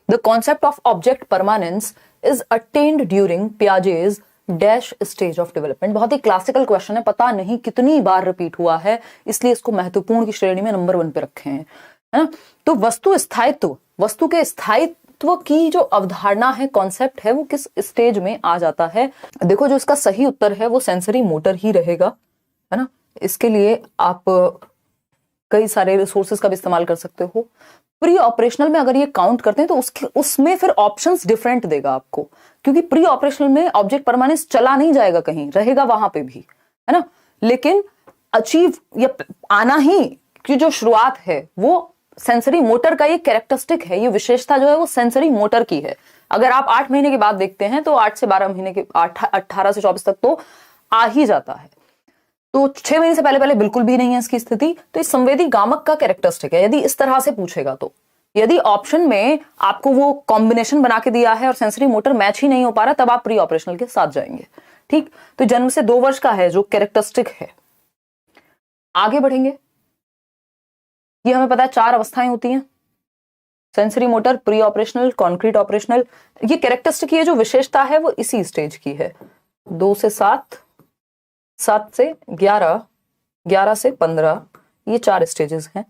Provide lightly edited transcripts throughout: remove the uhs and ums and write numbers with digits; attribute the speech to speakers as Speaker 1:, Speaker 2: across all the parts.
Speaker 1: The concept of object permanence is attained during Piaget's dash stage of development. बहुत ही classical question है, पता नहीं कितनी बार रिपीट हुआ है, इसलिए इसको महत्वपूर्ण की श्रेणी में नंबर 1 पे रखे हैं, है ना। तो वस्तु स्थायित्व, वस्तु के स्थायित्व की जो अवधारणा है, कॉन्सेप्ट है, वो किस स्टेज में आ जाता है? देखो, जो इसका सही उत्तर है वो सेंसरी मोटर ही रहेगा, है ना। इसके लिए आप कई सारे रिसोर्सेज का भी इस्तेमाल कर सकते हो। प्री ऑपरेशनल में अगर ये काउंट करते हैं तो उसमें फिर ऑप्शंस डिफरेंट देगा आपको, क्योंकि प्री ऑपरेशनल में ऑब्जेक्ट परमानेंस चला नहीं जाएगा, कहीं रहेगा वहां पे भी, है ना। लेकिन अचीव या आना ही की जो शुरुआत है वो सेंसरी मोटर का ये कैरेक्टरिस्टिक है, ये विशेषता जो है वो सेंसरी मोटर की है। अगर आप 8 महीने के बाद देखते हैं तो 8 से 12 महीने के 18 से 24 तक तो आ ही जाता है, तो 6 महीने से पहले पहले बिल्कुल भी नहीं है इसकी स्थिति। तो इस संवेदी गामक का कैरेक्टरिस्टिक है, यदि इस तरह से पूछेगा तो। यदि ऑप्शन में आपको वो कॉम्बिनेशन बना के दिया है और सेंसरी मोटर मैच ही नहीं हो पा रहा, तब आप प्री ऑपरेशनल के साथ जाएंगे, ठीक। तो जन्म से 2 वर्ष का है जो कैरेक्टरिस्टिक है। आगे बढ़ेंगे, ये हमें पता है 4 अवस्थाएं होती हैं, sensory motor, pre operational, concrete operational. ये कैरेक्टरिस्टिक, ये जो विशेषता है वो इसी स्टेज की है। 2 से 7, 7 से 11, 11 से 15, ये 4 स्टेजेस हैं।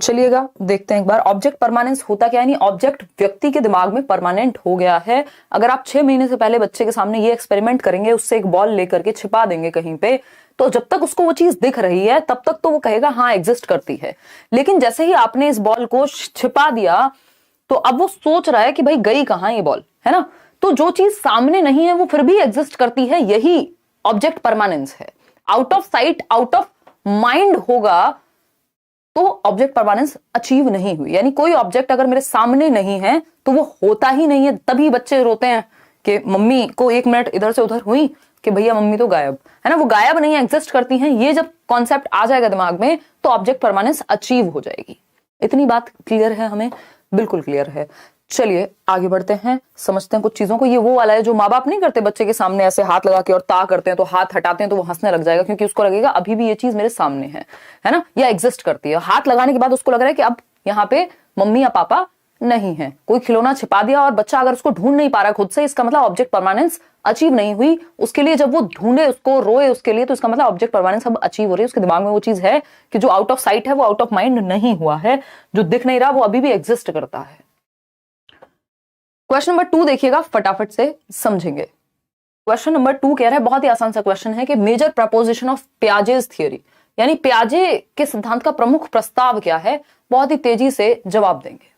Speaker 1: चलिएगा देखते हैं एक बार ऑब्जेक्ट परमानेंस होता क्या है। यानी ऑब्जेक्ट व्यक्ति के दिमाग में परमानेंट हो गया है। अगर आप 6 महीने से पहले बच्चे के सामने ये एक्सपेरिमेंट करेंगे, उससे एक बॉल लेकर के छिपा देंगे कहीं पे, तो जब तक उसको वो चीज दिख रही है तब तक तो वो कहेगा हाँ एग्जिस्ट करती है। लेकिन जैसे ही आपने इस बॉल को छिपा दिया तो अब वो सोच रहा है कि भाई गई कहां ये बॉल, है ना। तो जो चीज सामने नहीं है वो फिर भी एग्जिस्ट करती है, यही ऑब्जेक्ट परमानेंस है। Out of site, out of mind होगा तो ऑब्जेक्ट परमानेंस अचीव नहीं हुई। यानी कोई ऑब्जेक्ट अगर मेरे सामने नहीं है तो वो होता ही नहीं है। तभी बच्चे रोते हैं कि मम्मी को 1 मिनट इधर से उधर हुई कि भैया मम्मी तो गायब, है ना। वो गायब नहीं है, एग्जिस्ट करती हैं। ये जब कॉन्सेप्ट आ जाएगा दिमाग में तो ऑब्जेक्ट परमानेंस अचीव हो जाएगी। इतनी बात क्लियर है हमें? बिल्कुल क्लियर है। चलिए आगे बढ़ते हैं, समझते हैं कुछ चीजों को। ये वो वाला है जो माँ बाप नहीं करते, बच्चे के सामने ऐसे हाथ लगा के और ता करते हैं तो हाथ हटाते हैं तो वो हंसने लग जाएगा, क्योंकि उसको लगेगा अभी भी ये चीज मेरे सामने है ना, या एग्जिस्ट करती है। हाथ लगाने के बाद उसको लग रहा है कि अब यहाँ पे मम्मी या पापा नहीं है। कोई खिलौना छिपा दिया और बच्चा अगर उसको ढूंढ नहीं पा रहा खुद से, इसका मतलब ऑब्जेक्ट परमानेंस अचीव नहीं हुई। उसके लिए जब वो ढूंढे उसको, रोए उसके लिए, तो इसका मतलब ऑब्जेक्ट परमानेंस अब अचीव हो रही है। उसके दिमाग में वो चीज है कि जो आउट ऑफ साइट है वो आउट ऑफ माइंड नहीं हुआ है, जो दिख नहीं रहा वो अभी भी एग्जिस्ट करता है। क्वेश्चन नंबर 2 देखिएगा, फटाफट से समझेंगे। क्वेश्चन नंबर 2 कह रहा है, बहुत ही आसान सा क्वेश्चन है कि मेजर प्रपोजिशन ऑफ पियाजेज थ्योरी, यानी पियाजे के सिद्धांत का प्रमुख प्रस्ताव क्या है। बहुत ही तेजी से जवाब देंगे।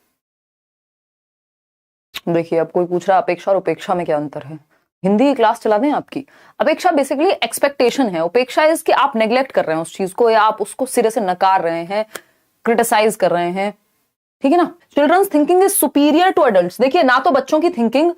Speaker 1: देखिए, अब कोई पूछ रहा अपेक्षा और उपेक्षा में क्या अंतर है। हिंदी की क्लास चला दें आपकी। अपेक्षा बेसिकली एक्सपेक्टेशन है, उपेक्षा इज कि आप नेग्लेक्ट कर रहे हैं उस चीज को, या आप उसको सिरे से नकार रहे हैं, क्रिटिसाइज कर रहे हैं, ठीक है ना। Children's thinking is superior to adults. देखिए, ना तो बच्चों की थिंकिंग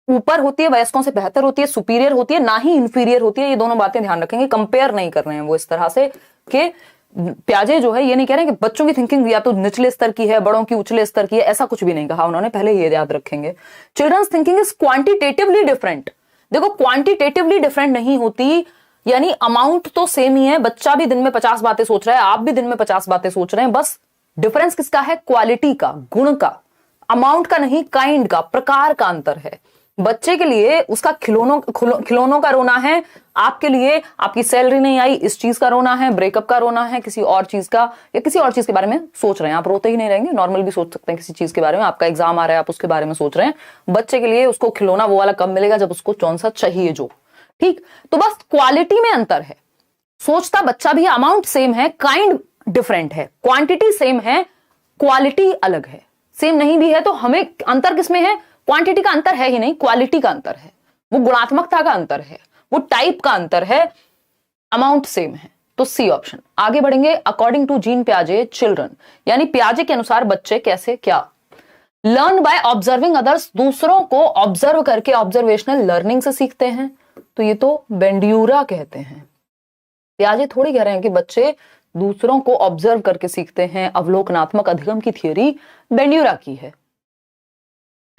Speaker 1: ऊपर होती है, वयस्कों से बेहतर होती है, सुपीरियर होती है, ना ही इंफीरियर होती है। ये दोनों बातें ध्यान रखेंगे, कंपेयर नहीं कर रहे हैं वो इस तरह से कि प्याजे जो है ये नहीं कह रहे हैं कि बच्चों की थिंकिंग या तो निचले स्तर की है, बड़ों की उचले स्तर की है, ऐसा कुछ भी नहीं कहा उन्होंने, पहले ये याद रखेंगे। Children's thinking is quantitatively different. देखो, क्वांटिटेटिवली डिफरेंट नहीं होती, यानी अमाउंट तो सेम ही है। बच्चा भी दिन में 50 बातें सोच रहा है, आप भी दिन में 50 बातें सोच रहे हैं, बस डिफरेंस किसका है? क्वालिटी का, गुण का, अमाउंट का नहीं, काइंड का, प्रकार का अंतर है। बच्चे के लिए उसका खिलौनों का रोना है, आपके लिए आपकी सैलरी नहीं आई इस चीज का रोना है, ब्रेकअप का रोना है, किसी और चीज का, या किसी और चीज के बारे में सोच रहे हैं। आप रोते ही नहीं रहेंगे, नॉर्मल भी सोच सकते हैं किसी चीज के बारे में। आपका एग्जाम आ रहा है, आप उसके बारे में सोच रहे हैं। बच्चे के लिए उसको खिलौना वो वाला कब मिलेगा जब उसको कौन सा चाहिए जो, ठीक। तो बस क्वालिटी में अंतर है। सोचता बच्चा भी, अमाउंट सेम है, काइंड डिफरेंट है, क्वांटिटी सेम है, क्वालिटी अलग है। सेम नहीं भी है तो हमें अंतर किसमें है? क्वांटिटी का अंतर है ही नहीं, क्वालिटी का अंतर है, वो गुणात्मकता का अंतर है, वो टाइप का अंतर है, अमाउंट सेम है। तो सी ऑप्शन। आगे बढ़ेंगे। अकॉर्डिंग टू जीन पियाजे, चिल्ड्रन, यानी पियाजे के अनुसार बच्चे कैसे क्या लर्न बाय ऑब्जर्विंग अदर्स, दूसरों को ऑब्जर्व करके ऑब्जर्वेशनल लर्निंग से सीखते हैं। तो ये तो बेंड्यूरा कहते हैं। पियाजे थोड़ी कह रहे हैं कि बच्चे दूसरों को ऑब्जर्व करके सीखते हैं। अवलोकनात्मक अधिगम की थियोरी बेंड्यूरा की है।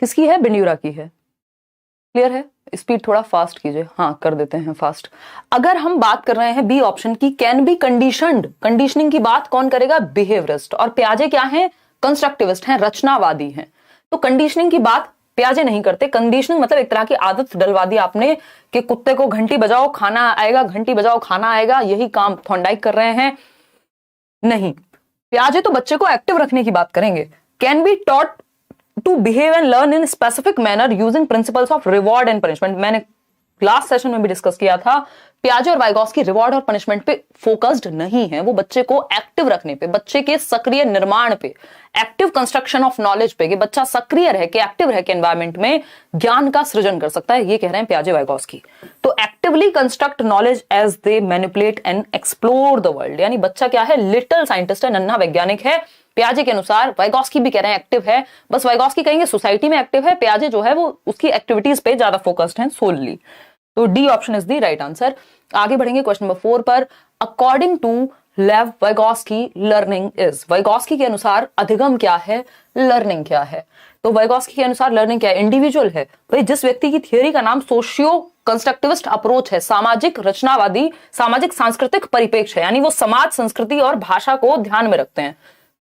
Speaker 1: किसकी है? बेंड्यूरा की है। क्लियर है? स्पीड थोड़ा फास्ट कीजिए। हाँ, कर देते हैं फास्ट। अगर हम बात कर रहे हैं बी ऑप्शन की, कैन बी कंडीशनड, कंडीशनिंग की बात कौन करेगा? बिहेवियरिस्ट। और पियाजे क्या है? कंस्ट्रक्टिविस्ट हैं, रचनावादी हैं। तो कंडीशनिंग की बात पियाजे नहीं करते। कंडीशनिंग मतलब एक तरह की आदत डलवा दी आपने कि कुत्ते को घंटी बजाओ खाना आएगा, घंटी बजाओ खाना आएगा, यही काम थॉर्नडाइक कर रहे हैं। नहीं, पियाजे तो बच्चे को एक्टिव रखने की बात करेंगे। Can be taught to behave and learn in specific manner using principles of reward and punishment. मैंने लास्ट सेशन में भी डिस्कस किया था, पियाजे और वाइगोस्की रिवॉर्ड और पनिशमेंट पे फोकस्ड नहीं है, वो बच्चे को एक्टिव रखने पे, बच्चे के सक्रिय निर्माण पे, एक्टिव कंस्ट्रक्शन ऑफ नॉलेज पे, कि बच्चा सक्रिय रह के, एक्टिव रह के एनवायरमेंट में ज्ञान का सृजन कर सकता है, ये कह रहे हैं पियाजे वाइगोस्की। तो actively construct knowledge as they manipulate and explore the world, यानी बच्चा क्या है, लिटिल साइंटिस्ट है, नन्हा वैज्ञानिक है पियाजे के अनुसार। वाइगोस्की भी कह रहे हैं एक्टिव है, बस वाइगोस्की कहेंगे सोसाइटी में एक्टिव है, पियाजे जो है वो उसकी एक्टिविटीज पे ज्यादा फोकस्ड है सोलली। तो D option is the right answer. आगे बढ़ेंगे क्वेश्चन नंबर 4 पर। According to Lev Vygotsky learning is, Vygotsky के अनुसार अधिगम क्या है, लर्निंग क्या है? तो वाइगोस्की के अनुसार लर्निंग क्या है, इंडिविजुअल है। भाई जिस व्यक्ति की थियोरी का नाम सोशियो कंस्ट्रक्टिविस्ट अप्रोच है, सामाजिक रचनावादी, सामाजिक सांस्कृतिक परिप्रेक्ष्य है, यानी वो समाज, संस्कृति और भाषा को ध्यान में रखते हैं,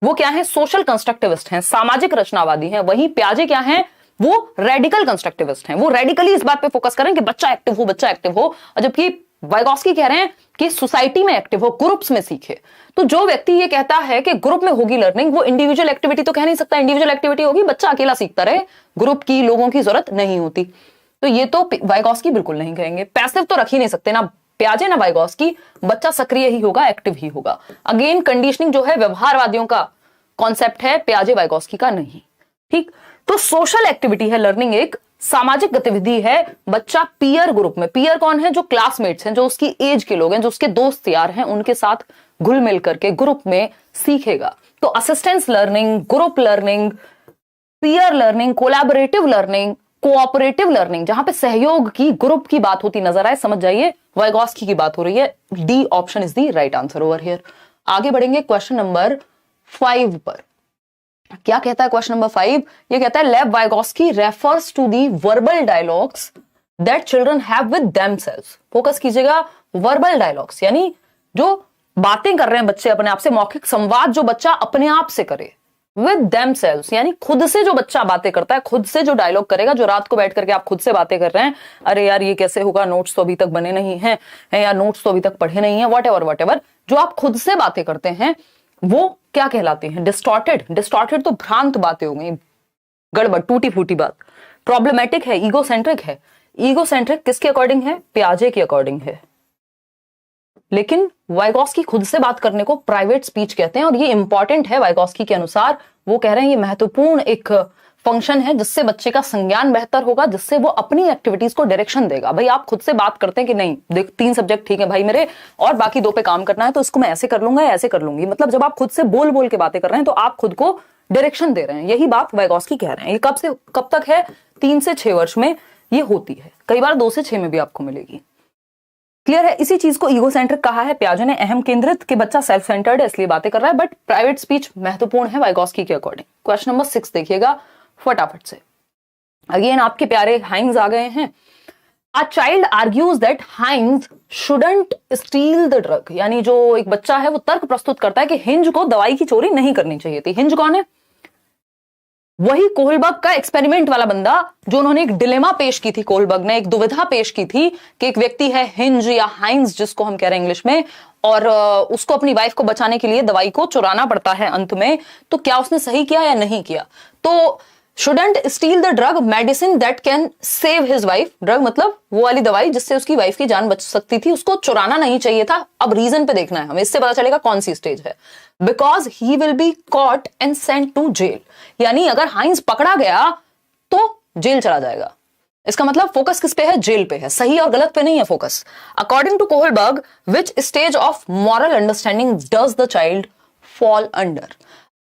Speaker 1: वो क्या है, सोशल कंस्ट्रक्टिविस्ट हैं, सामाजिक रचनावादी हैं। वहीं पियाजे क्या हैं, वो रेडिकल कंस्ट्रक्टिविस्ट हैं, वो रेडिकली इस बात पे फोकस करें कि बच्चा एक्टिव हो, बच्चा एक्टिव हो। और जबकि वाइगोस्की कह रहे हैं कि सोसाइटी में एक्टिव हो, ग्रुप्स में सीखे। तो जो व्यक्ति ये कहता है कि ग्रुप में होगी लर्निंग, वो इंडिविजुअल एक्टिविटी तो कह नहीं सकता, इंडिविजुअल एक्टिविटी होगी, बच्चा अकेला सीखता रहे, ग्रुप की, लोगों की जरूरत नहीं होती। तो ये तो वाइगोस्की बिल्कुल नहीं कहेंगे। पैसिव तो रख ही नहीं सकते, ना पियाजे ना वाइगोस्की, बच्चा सक्रिय ही होगा, एक्टिव ही होगा। अगेन कंडीशनिंग जो है व्यवहारवादियों का कॉन्सेप्ट है, पियाजे वाइगोस्की का नहीं। ठीक, तो सोशल एक्टिविटी है लर्निंग, एक सामाजिक गतिविधि है। बच्चा पीयर ग्रुप में, पीयर कौन है, जो क्लासमेट्स हैं, जो उसकी एज के लोग हैं, जो उसके दोस्त यार हैं, उनके साथ घुल मिल करके ग्रुप में सीखेगा। तो assistance learning, group learning, peer learning, collaborative learning, cooperative learning, जहां पे सहयोग की, ग्रुप की बात होती नजर आए, समझ जाइए वाइगोस्की की बात हो रही है। D option is the right answer over here. आगे बढ़ेंगे क्वेश्चन नंबर 5 पर। क्या कहता है क्वेश्चन नंबर 5? ये कहता है Lev Vygotsky refers to the verbal dialogues that children have with themselves. Focus कीजिएगा, वर्बल डायलॉग्स यानी जो बातें कर रहे हैं बच्चे अपने आप से, मौखिक संवाद जो बच्चा अपने आप से करे, विद देमसेल्व्स यानी खुद से जो बच्चा बातें करता है, खुद से जो डायलॉग करेगा, जो रात को बैठ करके आप खुद से बातें कर रहे हैं, अरे यार ये कैसे होगा, नोट्स तो अभी तक बने नहीं हैं, या नोट्स तो अभी तक पढ़े नहीं है, वट एवर, जो आप खुद से बातें करते हैं वो क्या कहलाती हैं, डिस्टॉर्टेड। डिस्टॉर्टेड तो भ्रांत बातें हो गई, गड़बड़, टूटी फूटी बात। प्रॉब्लमेटिक है, ईगोसेंट्रिक है। ईगोसेंट्रिक किसके अकॉर्डिंग है, पियाजे के अकॉर्डिंग है। लेकिन वाइगोस्की खुद से बात करने को प्राइवेट स्पीच कहते हैं, और ये इंपॉर्टेंट है वाइगोस्की के अनुसार। वो कह रहे हैं ये महत्वपूर्ण एक फंक्शन है जिससे बच्चे का संज्ञान बेहतर होगा, जिससे वो अपनी एक्टिविटीज को डायरेक्शन देगा। भाई आप खुद से बात करते हैं कि नहीं, देख 3 सब्जेक्ट ठीक है भाई मेरे, और बाकी 2 पे काम करना है, तो इसको मैं ऐसे कर लूंगा या ऐसे कर लूंगी। मतलब जब आप खुद से बोल बोल के बातें कर रहे हैं तो आप खुद को डायरेक्शन दे रहे हैं। यही बात वाइगोस्की कह रहे हैं। ये कब से कब तक है, 3 से 6 वर्ष में ये होती है, कई बार 2 से 6 में भी आपको मिलेगी। क्लियर है? इसी चीज को ईगोसेंट्रिक कहा है पियाजे ने, अहम केंद्रित, कि बच्चा सेल्फ सेंटर्ड है इसलिए बातें कर रहा है, बट प्राइवेट स्पीच महत्वपूर्ण है वाइगोस्की के अकॉर्डिंग। क्वेश्चन नंबर 6 देखिएगा फटाफट से। अगेन आपके प्यारे हाइंज आ गए हैं। A child argues that Heinz shouldn't steal the drug, यानी जो एक बच्चा है वो तर्क प्रस्तुत करता है कि हिंज को दवाई की चोरी नहीं करनी चाहिए थी। हिंज कौन है? वही कोहलबर्ग का एक्सपेरिमेंट वाला बंदा, जो उन्होंने एक डिलेमा पेश की थी, कोहलबर्ग ने एक दुविधा पेश की थी कि एक व्यक्ति है हिंज या हाइंज जिसको हम कह रहे हैं इंग्लिश में, और उसको अपनी वाइफ को बचाने के लिए दवाई को चुराना पड़ता है अंत में। तो क्या उसने सही किया या नहीं किया? तो shouldn't steal the drug medicine that can save his wife, drug मतलब वो वाली दवाई जिससे उसकी वाइफ की जान बच सकती थी, उसको चुराना नहीं चाहिए था। अब रीजन पे देखना है हमें, इससे पता चलेगा कौन सी स्टेज है। Because he will be caught and sent to jail, यानी अगर हाइंस पकड़ा गया तो जेल चला जाएगा। इसका मतलब फोकस किस पे है, जेल पे है, सही और गलत पे नहीं है focus. According to Kohlberg, which stage of moral understanding does the child fall under?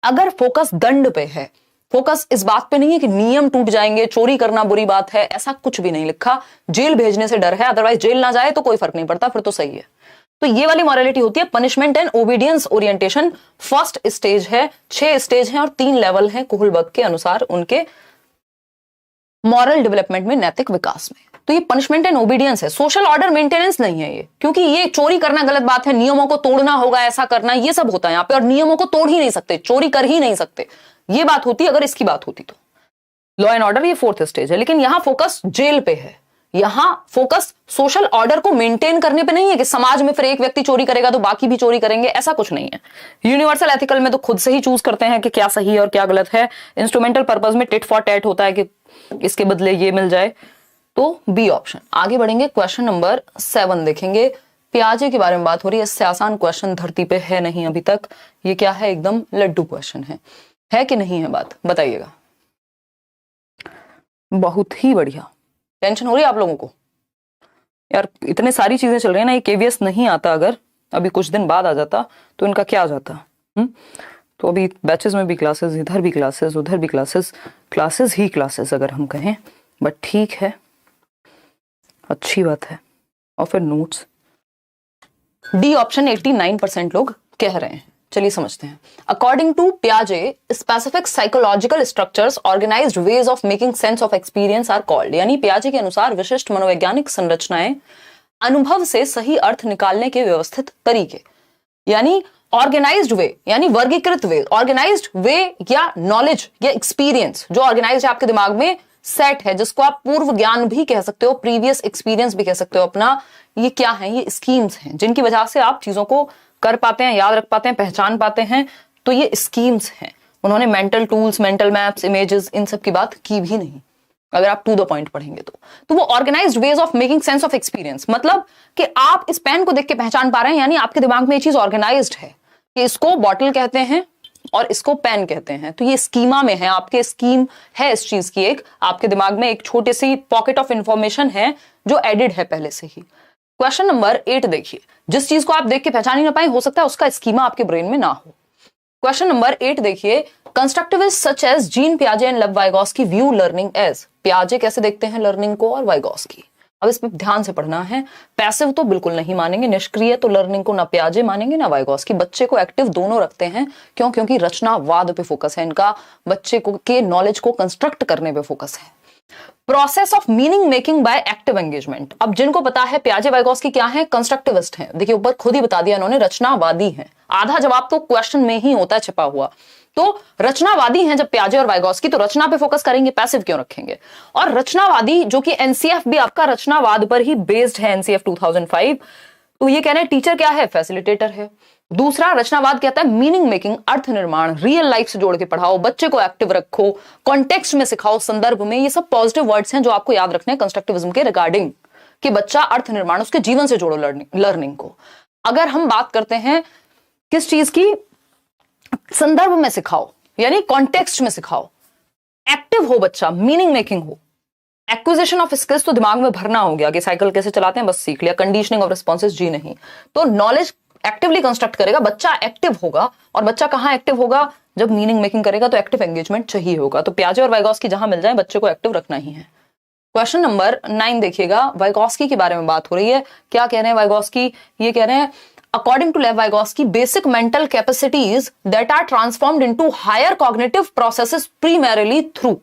Speaker 1: अगर फोकस दंड पे है, फोकस इस बात पे नहीं है कि नियम टूट जाएंगे, चोरी करना बुरी बात है, ऐसा कुछ भी नहीं लिखा। जेल भेजने से डर है, अदरवाइज जेल ना जाए तो कोई फर्क नहीं पड़ता, फिर तो सही है। तो ये वाली मॉरलिटी होती है punishment and obedience orientation. First stage है, 6 स्टेज हैं और 3 लेवल हैं कोहलबर्ग के अनुसार उनके मॉरल डेवलपमेंट में, नैतिक विकास में। तो ये पनिशमेंट एंड ओबीडियंस है, सोशल ऑर्डर मेंटेनेंस नहीं है ये, क्योंकि ये चोरी करना गलत बात है, नियमों को तोड़ना होगा, ऐसा करना, ये सब होता है यहाँ पे, और नियमों को तोड़ ही नहीं सकते, चोरी कर ही नहीं सकते, ये बात होती अगर इसकी बात होती तो। लॉ एंड ऑर्डर ये फोर्थ स्टेज है, लेकिन यहां फोकस जेल पे है, यहां फोकस सोशल ऑर्डर को मेंटेन करने पे नहीं है कि समाज में फिर एक व्यक्ति चोरी करेगा तो बाकी भी चोरी करेंगे, ऐसा कुछ नहीं है। यूनिवर्सल एथिकल में तो खुद से ही चूज करते हैं कि क्या सही है और क्या गलत है। इंस्ट्रूमेंटल पर्पस में टिट फॉर टैट होता है कि इसके बदले ये मिल जाए, तो बी ऑप्शन। आगे बढ़ेंगे, क्वेश्चन नंबर 7 देखेंगे। प्याजे के बारे में बात हो रही है, इससे आसान क्वेश्चन धरती पे है नहीं अभी तक। ये क्या है, एकदम लड्डू क्वेश्चन है कि नहीं है, बात बताइएगा। बहुत ही बढ़िया। टेंशन हो रही है आप लोगों को यार, इतने सारी चीजें चल रही है ना, ये केवीएस नहीं आता, अगर अभी कुछ दिन बाद आ जाता तो इनका क्या जाता। तो अभी बैचेस में भी क्लासेस, इधर भी क्लासेस, उधर भी क्लासेस, क्लासेस ही क्लासेस अगर हम कहें, बट ठीक है, अच्छी बात है। और फिर नोट्स, डी ऑप्शन 89% लोग कह रहे हैं। चलिए समझते हैं। अकॉर्डिंग टू पियाजे, specific psychological structures, organized ways of making sense of experience are called. यानी पियाजे के अनुसार विशिष्ट मनोवैज्ञानिक संरचनाएं, अनुभव से सही अर्थ निकालने के व्यवस्थित तरीके, यानी ऑर्गेनाइज्ड वे, यानी वर्गीकृत वे, ऑर्गेनाइज्ड वे या नॉलेज या एक्सपीरियंस जो ऑर्गेनाइज्ड आपके दिमाग में सेट है, जिसको आप पूर्व ज्ञान भी कह सकते हो, प्रीवियस एक्सपीरियंस भी कह सकते हो अपना। ये क्या है, ये स्कीम्स हैं जिनकी वजह से आप चीजों को कर पाते हैं, याद रख पाते हैं, पहचान पाते हैं। तो ये स्कीम्स हैं। उन्होंने mental tools, mental maps, images, इन सब की बात की भी नहीं, अगर आप टू द पॉइंट पढ़ेंगे तो वो organized ways of making sense of experience, मतलब कि आप इस पेन को देख के पहचान पा रहे हैं, यानी आपके दिमाग में ये चीज ऑर्गेनाइज्ड है कि इसको बॉटल कहते हैं और इसको पेन कहते हैं। तो ये स्कीमा में है, आपके स्कीम है इस चीज की, एक आपके दिमाग में एक छोटी सी पॉकेट ऑफ इंफॉर्मेशन है जो एडिड है पहले से ही। क्वेश्चन नंबर 8 देखिए। जिस चीज को आप देख के पहचान ही ना पाए, हो सकता है उसका स्कीमा आपके ब्रेन में ना हो। क्वेश्चन नंबर 8 देखिए। कंस्ट्रक्टिविस्ट सच एज जीन पियाजे and Lev Vygotsky view learning as. पियाजे कैसे देखते हैं लर्निंग को, और वाइगोस्की। अब इसमें ध्यान से पढ़ना है। पैसिव तो बिल्कुल नहीं मानेंगे, निष्क्रिय तो लर्निंग को ना पियाजे मानेंगे ना वाइगोस्की। बच्चे को एक्टिव दोनों रखते हैं। क्यों? क्योंकि रचनावाद पे फोकस है इनका, बच्चे को के नॉलेज को कंस्ट्रक्ट करने पे फोकस है। Process of meaning making by active engagement. अब जिनको पता है पियाजे वाइगोस्की क्या है, कंस्ट्रक्टिविस्ट हैं। देखिए ऊपर खुद ही बता दिया इन्होंने, रचनावादी हैं। आधा जवाब तो क्वेश्चन में ही होता है छिपा हुआ। तो रचनावादी हैं जब पियाजे और वाइगोस्की, तो रचना पे फोकस करेंगे, पैसिव क्यों रखेंगे। और रचनावादी जो कि एनसीएफ भी आपका रचनावाद पर ही बेस्ड है, एनसीएफ 2005। तो ये कह रहे हैं टीचर क्या है, फैसिलिटेटर है। दूसरा रचनावाद कहता है मीनिंग मेकिंग, अर्थ निर्माण, रियल लाइफ से जोड़ के पढ़ाओ, बच्चे को एक्टिव रखो, कॉन्टेक्स्ट में सिखाओ, संदर्भ में। ये सब पॉजिटिव वर्ड्स हैं जो आपको याद रखने हैं कंस्ट्रक्टिविज्म के रिगार्डिंग, कि बच्चा अर्थ निर्माण, उसके जीवन से जोड़ो लर्निंग को। अगर हम बात करते हैं किस चीज की, संदर्भ में सिखाओ, यानी कॉन्टेक्स्ट में सिखाओ, एक्टिव हो बच्चा, मीनिंग मेकिंग हो। एक्विजिशन ऑफ स्किल्स तो दिमाग में भरना हो गया कि साइकिल कैसे चलाते हैं बस सीख लिया, कंडीशनिंग ऑफ रिस्पॉन्सेज जी नहीं। तो नॉलेज एक्टिवली कंस्ट्रक्ट करेगा, बच्चा एक्टिव होगा। और बच्चा कहां एक्टिव होगा, जब मीनिंग मेकिंग करेगा तो एक्टिव एंगेजमेंट चाहिए होगा। तो पियाजे और वाइगोस्की जहां मिल जाए, बच्चे को एक्टिव रखना ही है। क्वेश्चन नंबर 9 देखिएगा। वाइगोस्की के बारे में बात हो रही है। क्या कह रहे हैं वाइगोस्की, ये कह रहे हैं according to Lev Vygotsky, basic mental capacities that are transformed into higher cognitive processes primarily through.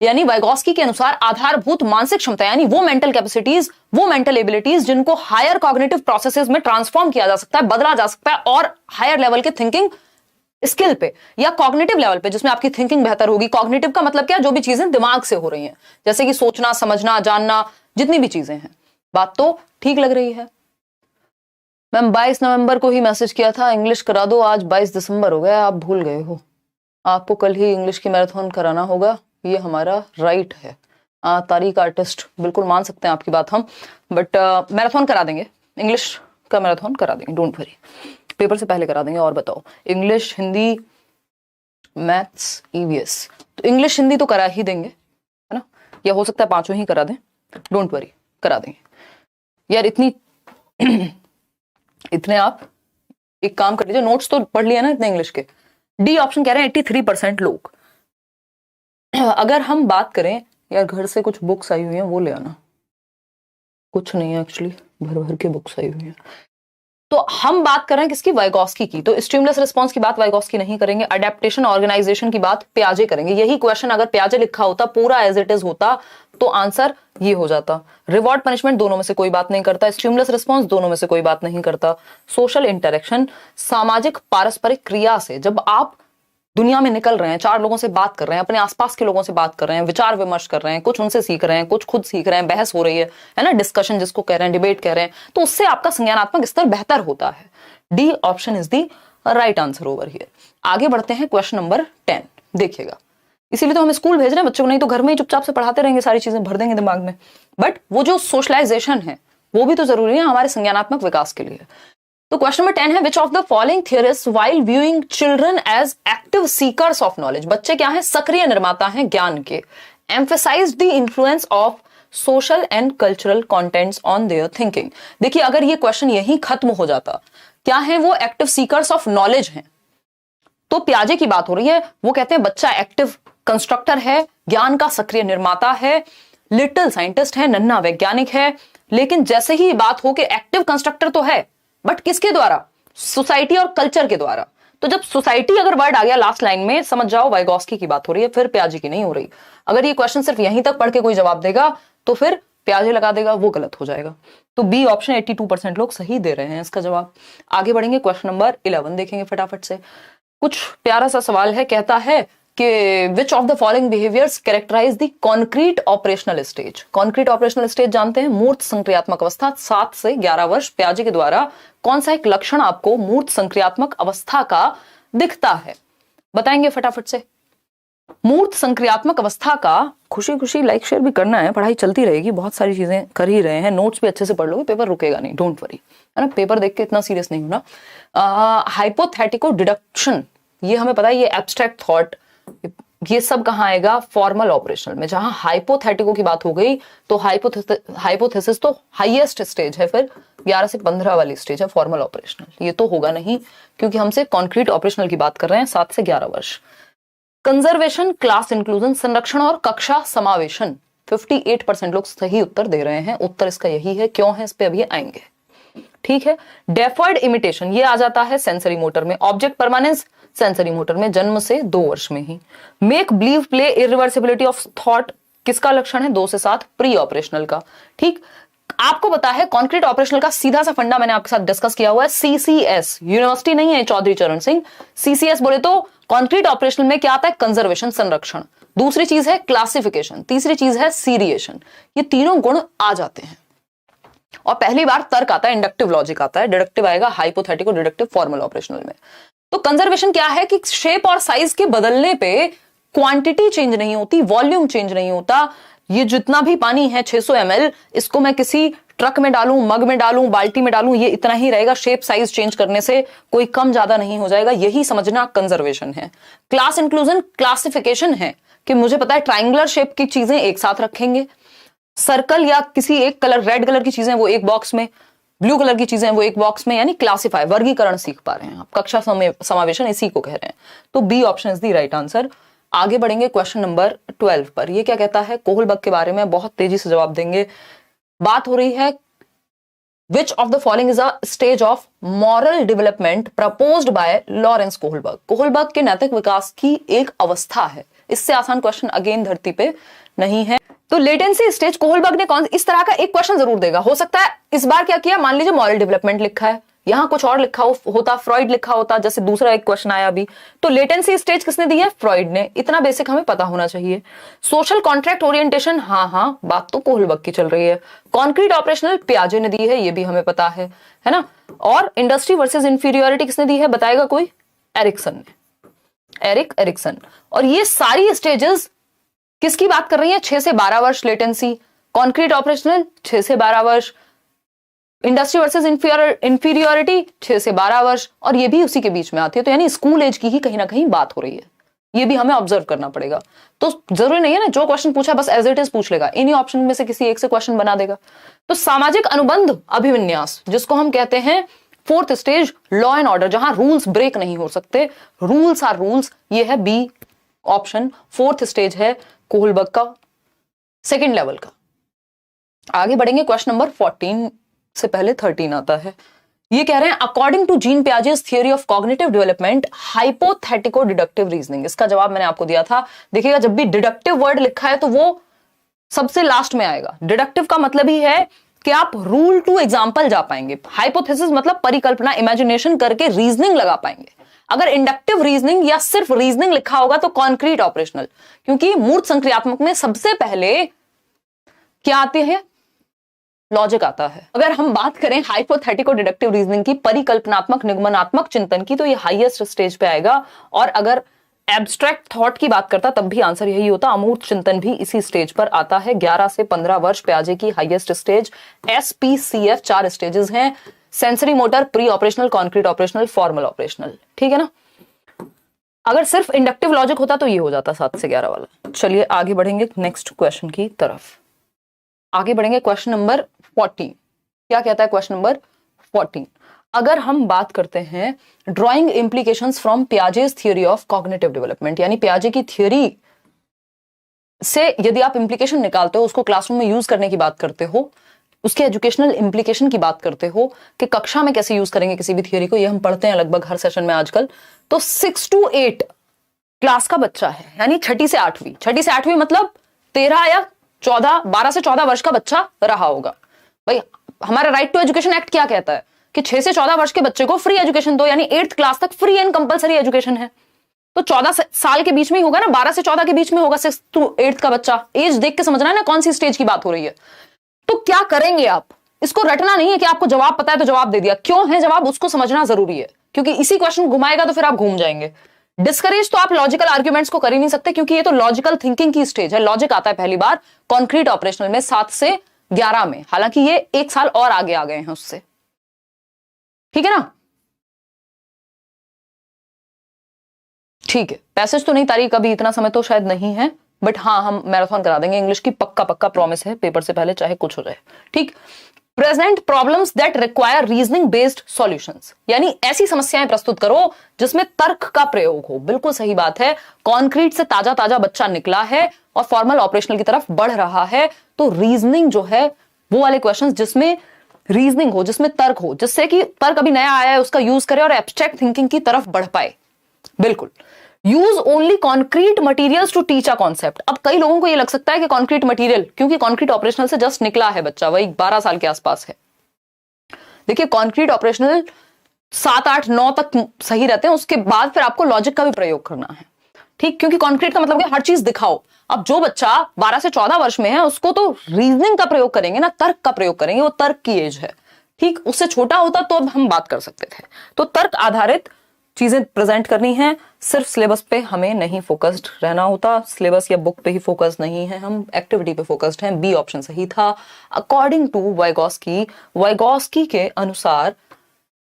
Speaker 1: यानी वाइगोस्की के अनुसार आधारभूत मानसिक क्षमता, यानी वो मेंटल कैपेसिटीज, वो मेंटल एबिलिटीज जिनको हायर कॉग्निटिव प्रोसेसेस में ट्रांसफॉर्म किया जा सकता है, बदला जा सकता है, और हायर लेवल के थिंकिंग स्किल पे या कॉग्निटिव लेवल पे, जिसमें आपकी थिंकिंग बेहतर होगी। कॉग्निटिव का मतलब क्या, जो भी चीजें दिमाग से हो रही हैं, जैसे कि सोचना, समझना, जानना, जितनी भी चीजें हैं। बात तो ठीक लग रही है। मैम 22 नवंबर को ही मैसेज किया था इंग्लिश करा दो, आज 22 दिसंबर हो गया, आप भूल गए हो। आपको कल ही इंग्लिश की मैराथन कराना होगा, ये हमारा राइट है। तारीख आर्टिस्ट, बिल्कुल मान सकते हैं आपकी बात हम, बट मैराथन करा देंगे, इंग्लिश का मैराथन करा देंगे, डोंट वरी। पेपर से पहले करा देंगे। और बताओ, इंग्लिश, हिंदी, मैथ्स, ईवीएस, तो इंग्लिश हिंदी तो करा ही देंगे, है ना, या हो सकता है पांचों ही करा दें, डोंट वरी, करा देंगे यार। इतने आप एक काम कर लीजिए, नोट्स तो पढ़ लिया ना इतने इंग्लिश के। डी ऑप्शन कह रहे हैं 83% लोग। अगर हम बात करें यार, घर से कुछ बुक्स आई हुई हैं, वो ले आना। कुछ नहीं है एक्चुअली, भर भर के बुक्स आई हुई हैं। तो हम बात कर रहे हैं किसकी, वाइगोस्की की। तो स्टिमुलस रिस्पांस की बात वाइगोस्की नहीं करेंगे, अडेप्टेशन ऑर्गेनाइजेशन की बात पियाजे करेंगे। यही क्वेश्चन अगर पियाजे लिखा होता पूरा एज इट इज होता तो आंसर ये हो जाता। रिवॉर्ड पनिशमेंट दोनों में से कोई बात नहीं करता, स्टिमुलस रिस्पांस दोनों में से कोई बात नहीं करता। सोशल इंटरेक्शन, सामाजिक पारस्परिक क्रिया से, जब आप दुनिया में निकल रहे हैं, 4 लोगों से बात कर रहे हैं, अपने आसपास के लोगों से बात कर रहे हैं, विचार विमर्श कर रहे हैं, कुछ उनसे सीख रहे हैं, कुछ खुद सीख रहे हैं, बहस हो रही है ना, डिस्कशन जिसको कह रहे हैं, डिबेट कह रहे हैं, तो उससे आपका संज्ञानात्मक स्तर बेहतर होता है। D option is the right answer over here. आगे बढ़ते हैं क्वेश्चन नंबर 10, देखिएगा। इसीलिए तो हम स्कूल भेज रहे हैं बच्चों को, नहीं तो घर में ही चुपचाप से पढ़ाते रहेंगे, सारी चीजें भर देंगे दिमाग में। बट वो जो सोशलाइजेशन है वो भी तो जरूरी है हमारे संज्ञानात्मक विकास के लिए। तो क्वेश्चन नंबर 10 है, which of the following theorist while viewing children as active seekers of knowledge, बच्चे क्या है, सक्रिय निर्माता हैं ज्ञान के, emphasized the influence of social and cultural contents on their thinking. देखिए अगर ये क्वेश्चन यही खत्म हो जाता, क्या है वो एक्टिव सीकर्स ऑफ नॉलेज हैं, तो पियाजे की बात हो रही है, वो कहते हैं बच्चा एक्टिव कंस्ट्रक्टर है, ज्ञान का सक्रिय निर्माता है, लिटिल साइंटिस्ट है, नन्हा वैज्ञानिक है। लेकिन जैसे ही बात हो कि एक्टिव कंस्ट्रक्टर तो है, बट किसके द्वारा, सोसाइटी और कल्चर के द्वारा। तो जब सोसाइटी अगर वर्ड आ गया लास्ट लाइन में, समझ जाओ वाइगॉस्की की बात हो रही है, फिर पियाजे की नहीं हो रही। अगर ये क्वेश्चन सिर्फ यहीं तक पढ़ के कोई जवाब देगा तो फिर पियाजे लगा देगा, वो गलत हो जाएगा। तो बी ऑप्शन 82% लोग सही दे रहे हैं इसका जवाब। आगे बढ़ेंगे, क्वेश्चन नंबर 11 देखेंगे फटाफट से। कुछ प्यारा सा सवाल है, कहता है कि which of the following behaviours characterize the concrete operational stage. Concrete operational stage जानते हैं, मूर्त संक्रियात्मक अवस्था, 7 से 11 वर्ष। पियाजे के द्वारा कौन सा एक लक्षण आपको मूर्त संक्रियात्मक अवस्था का दिखता है, बताएंगे फटाफट से। मूर्त संक्रियात्मक अवस्था का, खुशी खुशी लाइक शेयर भी करना है, पढ़ाई चलती रहेगी, बहुत सारी चीजें कर ही रहे हैं, नोट्स भी अच्छे से पढ़ लोगे, पेपर रुकेगा नहीं, डोंट वरी, है ना। पेपर देख के इतना सीरियस नहीं होना। हाइपोथेटिको डिडक्शन, ये हमें पता है, ये एब्स्ट्रैक्ट थॉट, ये सब कहाँ आएगा, फॉर्मल ऑपरेशनल में। जहां हाइपोथेटिको की बात हो गई तो हाइपोथेसिस तो हाईएस्ट स्टेज है, फिर 11 से 15 वाली स्टेज है फॉर्मल ऑपरेशनल। ये तो होगा नहीं क्योंकि हमसे कॉन्क्रीट ऑपरेशनल की बात कर रहे हैं, 7 से 11 वर्ष। कंजर्वेशन, क्लास इंक्लूजन, संरक्षण और कक्षा समावेशन, 58% लोग सही उत्तर दे रहे हैं। उत्तर इसका यही है, क्यों है इस पे अभी आएंगे, ठीक है। डेफर्ड इमिटेशन, ये आ जाता है सेंसरी मोटर में। ऑब्जेक्ट परमानेंस, सेंसरी मोटर में, जन्म से 2 वर्ष में ही। Make believe play, irreversibility of thought, किसका लक्षण है, 2 से 7, प्री ऑपरेशनल का। ठीक, आपको पता है कॉन्क्रीट ऑपरेशनल का सीधा सा फंडा मैंने आपके साथ डिस्कस किया हुआ है, सीसीएस, यूनिवर्सिटी नहीं है चौधरी चरण सिंह। सीसीएस बोले तो कॉन्क्रीट ऑपरेशनल में क्या आता है, कंजर्वेशन, संरक्षण, दूसरी चीज है क्लासिफिकेशन, तीसरी चीज है सीरिएशन। ये तीनों गुण आ जाते हैं। और पहली बार तर्क आता है, इंडक्टिव लॉजिक आता है, डिडक्टिव आएगा हाइपोथेटिको, डिडक्टिव फॉर्मल ऑपरेशनल में। तो कंजर्वेशन क्या है कि शेप और साइज के बदलने पे क्वांटिटी चेंज नहीं होती, वॉल्यूम चेंज नहीं होता। ये जितना भी पानी है 600 ml, इसको मैं किसी ट्रक में डालूं, मग में डालूं, बाल्टी में डालूं, ये इतना ही रहेगा। शेप साइज चेंज करने से कोई कम ज्यादा नहीं हो जाएगा। यही समझना कंजर्वेशन है। क्लास इंक्लूजन, क्लासिफिकेशन है कि मुझे पता है ट्राइंगुलर शेप की चीजें एक साथ रखेंगे, सर्कल या किसी एक कलर, रेड कलर की चीजें वो एक बॉक्स में, ब्लू कलर की चीजें वो एक बॉक्स में, यानी क्लासिफाई, वर्गीकरण सीख पा रहे हैं आप। कक्षा समावेशन इसी को कह रहे हैं। तो B option is the right answer. आगे बढ़ेंगे क्वेश्चन नंबर 12 पर। ये क्या कहता है, कोहलबर्ग के बारे में, बहुत तेजी से जवाब देंगे। बात हो रही है, which of the following is a stage of moral development proposed by Lawrence Kohlberg. Kohlberg के नैतिक विकास की एक अवस्था है। इससे आसान क्वेश्चन अगेन धरती पे नहीं है। तो लेटेंसी स्टेज कोहलबर्ग ने कौन, इस तरह का एक क्वेश्चन जरूर देगा। हो सकता है इस बार क्या किया, मान लीजिए मॉरल डेवलपमेंट लिखा है, यहां कुछ और लिखा होता, फ्रॉइड लिखा होता, जैसे दूसरा एक क्वेश्चन आया अभी। तो लेटेंसी स्टेज किसने दी है, फ्रॉइड ने। इतना बेसिक हमें पता होना चाहिए। सोशल कॉन्ट्रैक्ट ओरिएंटेशन, हाँ बात तो कोहलबर्ग की चल रही है। कॉन्क्रीट ऑपरेशनल पियाजे ने दी है, ये भी हमें पता है ना। और इंडस्ट्री वर्सेस इंफीरियोरिटी किसने दी है, बताएगा कोई, एरिक्सन ने, एरिक्सन। और ये सारी स्टेजेस किसकी बात कर रही है, 6 से 12 वर्ष लेटेंसी, कॉन्क्रीट ऑपरेशनल 6 से 12 वर्ष, इंडस्ट्री वर्सेस इंफीरियोरिटी 6 से 12 वर्ष, और ये भी उसी के बीच में आती है। तो यानी स्कूल एज की ही कहीं ना कहीं बात हो रही है। ये भी हमें ऑब्जर्व करना पड़ेगा। तो जरूरी नहीं है ना जो क्वेश्चन पूछा बस एज इट इज पूछ लेगा, इन्हीं ऑप्शन में से किसी एक से क्वेश्चन बना देगा। तो सामाजिक अनुबंध अभिविन्यास, जिसको हम कहते हैं 4th stage, law and order, जहां रूल्स ब्रेक नहीं हो सकते, रूल्स आर रूल्स, ये है बी ऑप्शन, 4th स्टेज है कोहलबर्ग का 2nd लेवल का। आगे बढ़ेंगे, क्वेश्चन नंबर 14 से पहले 13 आता है। ये कह रहे हैं, according to Jean Piaget's theory of cognitive development, hypothetico deductive reasoning. इसका जवाब मैंने आपको दिया था। देखिएगा जब भी डिडक्टिव वर्ड लिखा है तो वो सबसे लास्ट में आएगा। डिडक्टिव का मतलब ही है कि आप रूल टू एग्जाम्पल जा पाएंगे। हाइपोथेसिस मतलब परिकल्पना, इमेजिनेशन करके रीजनिंग लगा पाएंगे। अगर इंडक्टिव रीजनिंग या सिर्फ रीजनिंग लिखा होगा तो कॉन्क्रीट ऑपरेशनल, क्योंकि मूर्त संक्रियात्मक में सबसे पहले क्या आती है, लॉजिक आता है। अगर हम बात करें हाइपोथेटिको डिडक्टिव रीजनिंग की, परिकल्पनात्मक निगमनात्मक चिंतन की, तो ये हाईएस्ट स्टेज पे आएगा। और अगर एब्स्ट्रैक्ट थॉट की बात करता तब भी आंसर यही होता, अमूर्त चिंतन भी इसी स्टेज पर आता है। 11 से 15 वर्ष प्याजे की हाईएस्ट स्टेज। SPCF 4 स्टेजेस हैं, sensory motor, pre operational, concrete operational, formal operational, ठीक है ना। अगर सिर्फ इंडक्टिव लॉजिक होता तो ये हो जाता 7 से 11 वाला। चलिए आगे बढ़ेंगे नेक्स्ट क्वेश्चन की तरफ। आगे बढ़ेंगे क्वेश्चन नंबर 14। क्या कहता है क्वेश्चन नंबर 14? अगर हम बात करते हैं drawing implications from Piaget's theory of cognitive development, यानी पियाजे की थ्योरी से यदि आप इंप्लीकेशन निकालते हो, उसको क्लासरूम में यूज करने की बात करते हो, उसके एजुकेशनल इंप्लीकेशन की बात करते हो कि कक्षा में कैसे यूज करेंगे किसी भी थ्योरी को, ये हम पढ़ते हैं लगभग हर सेशन में आजकल। तो 6 to 8 क्लास का बच्चा है, यानी 6ठी से 8वीं, 6ठी से 8वीं मतलब 13 या 14, 12 से 14 वर्ष का बच्चा रहा होगा। भाई हमारा राइट टू एजुकेशन एक्ट क्या कहता है कि 6 से 14 वर्ष के बच्चे को फ्री एजुकेशन दो, यानी 8th क्लास तक फ्री एंड कंपलसरी एजुकेशन है। तो 14 साल के बीच में ही होगा ना, 12 से 14 के बीच में होगा 6 to 8 का बच्चा। एज देख के समझना है ना कौन सी स्टेज की बात हो रही है। तो क्या करेंगे आप, इसको रटना नहीं है कि आपको जवाब पता है तो जवाब दे दिया, क्यों है जवाब उसको समझना जरूरी है, क्योंकि इसी क्वेश्चन घुमाएगा तो फिर आप घूम जाएंगे। डिस्करेज तो आप लॉजिकल आर्ग्यूमेंट्स को कर ही नहीं सकते, क्योंकि ये तो लॉजिकल थिंकिंग की स्टेज है। लॉजिक आता है पहली बार कॉन्क्रीट ऑपरेशनल में 7 से 11 में, हालांकि ये 1 साल और आगे आ गए हैं उससे, ठीक है ना। ठीक है, पैसेज तो नहीं तारीख, अभी इतना समय तो शायद नहीं है, बट हाँ हम मैराथन करा देंगे इंग्लिश की, पक्का पक्का प्रॉमिस है, पेपर से पहले चाहे कुछ हो जाए, ठीक। Present problems that require reasoning based solutions, यानी ऐसी समस्याएं प्रस्तुत करो जिसमें तर्क का प्रयोग हो। बिल्कुल सही बात है, कॉन्क्रीट से ताजा ताजा बच्चा निकला है और फॉर्मल ऑपरेशनल की तरफ बढ़ रहा है, तो रीजनिंग जो है वो वाले क्वेश्चंस जिसमें रीजनिंग हो, जिसमें तर्क हो, जिससे कि तर्क अभी नया आया है उसका यूज करे और एब्स्ट्रैक्ट थिंकिंग की तरफ बढ़ पाए। बिल्कुल। Use only concrete materials to teach a concept. अब कई लोगों को ये लग सकता है कि कॉन्क्रीट मटेरियल, क्योंकि कॉन्क्रीट ऑपरेशनल से जस्ट निकला है बच्चा, वही 12 साल के आसपास है। देखिए कॉन्क्रीट ऑपरेशनल 7, 8, 9 तक सही रहते हैं, उसके बाद फिर आपको लॉजिक का भी प्रयोग करना है, ठीक, क्योंकि कॉन्क्रीट का मतलब हर चीज दिखाओ। अब जो बच्चा 12 से 14 वर्ष में है उसको तो रीजनिंग का प्रयोग करेंगे ना, तर्क का प्रयोग करेंगे, वो तर्क की एज है, ठीक। उससे छोटा होता तो अब हम बात कर सकते थे। तो तर्क आधारित चीजें प्रेजेंट करनी है, सिर्फ सिलेबस पे हमें नहीं फोकस्ड रहना होता, सिलेबस या बुक पे ही फोकस नहीं है, हम एक्टिविटी पे फोकस्ड हैं। बी ऑप्शन सही था। अकॉर्डिंग टू वाइगॉस्की के अनुसार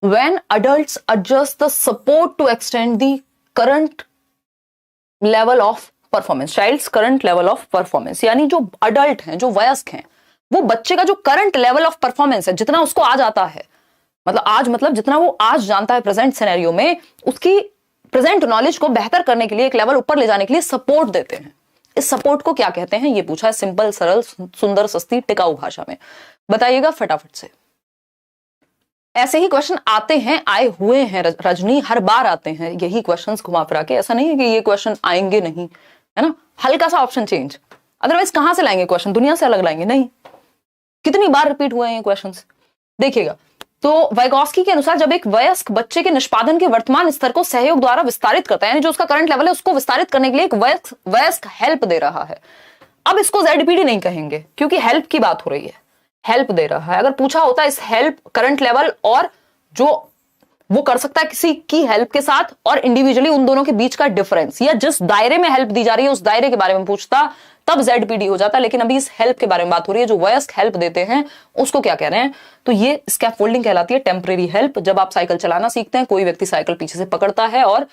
Speaker 1: when adults adjust the support to extend the current level of performance, child's current level of performance, यानी जो अडल्ट हैं, जो वयस्क हैं, वो बच्चे का जो करंट लेवल ऑफ परफॉर्मेंस है, जितना उसको आ जाता है, मतलब जितना वो आज जानता है प्रेजेंट सिनेरियो में, उसकी प्रेजेंट नॉलेज को बेहतर करने के लिए, एक लेवल ऊपर ले जाने के लिए सपोर्ट देते हैं। इस सपोर्ट को क्या कहते हैं ये पूछा है, सिंपल, सरल, सुंदर, सस्ती, टिकाऊ भाषा में बताइएगा फटाफट से। ऐसे ही क्वेश्चन आते हैं, आए हुए हैं रजनी, हर बार आते हैं यही क्वेश्चंस घुमा फिरा के, ऐसा नहीं है कि ये क्वेश्चन आएंगे नहीं, है ना, हल्का सा ऑप्शन चेंज, अदरवाइज कहां से लाएंगे क्वेश्चन, दुनिया से अलग लाएंगे नहीं। कितनी बार रिपीट हुए हैं ये क्वेश्चंस, देखिएगा। तो वाइगॉस्की के अनुसार जब एक वयस्क बच्चे के निष्पादन के वर्तमान स्तर को सहयोग द्वारा विस्तारित करता है, यानी जो उसका करंट लेवल है उसको विस्तारित करने के लिए एक वयस्क हेल्प दे रहा है। अब इसको ZPD नहीं कहेंगे क्योंकि हेल्प की बात हो रही है, हेल्प दे रहा है। अगर पूछा होता इस हेल्प, करंट लेवल और जो वो कर सकता है किसी की हेल्प के साथ और इंडिविजुअली, उन दोनों के बीच का डिफरेंस, या जिस दायरे में हेल्प दी जा रही है उस दायरे के बारे में पूछता, तब ZPD हो जाता। लेकिन अभी इस हेल्प के बारे में बात हो रही है, जो वयस्क हेल्प देते हैं उसको क्या कह रहे हैं, तो ये स्कैफोल्डिंग कहलाती है, टेम्परेरी हेल्प। जब आप साइकिल चलाना सीखते हैं, कोई व्यक्ति साइकिल पीछे से पकड़ता है और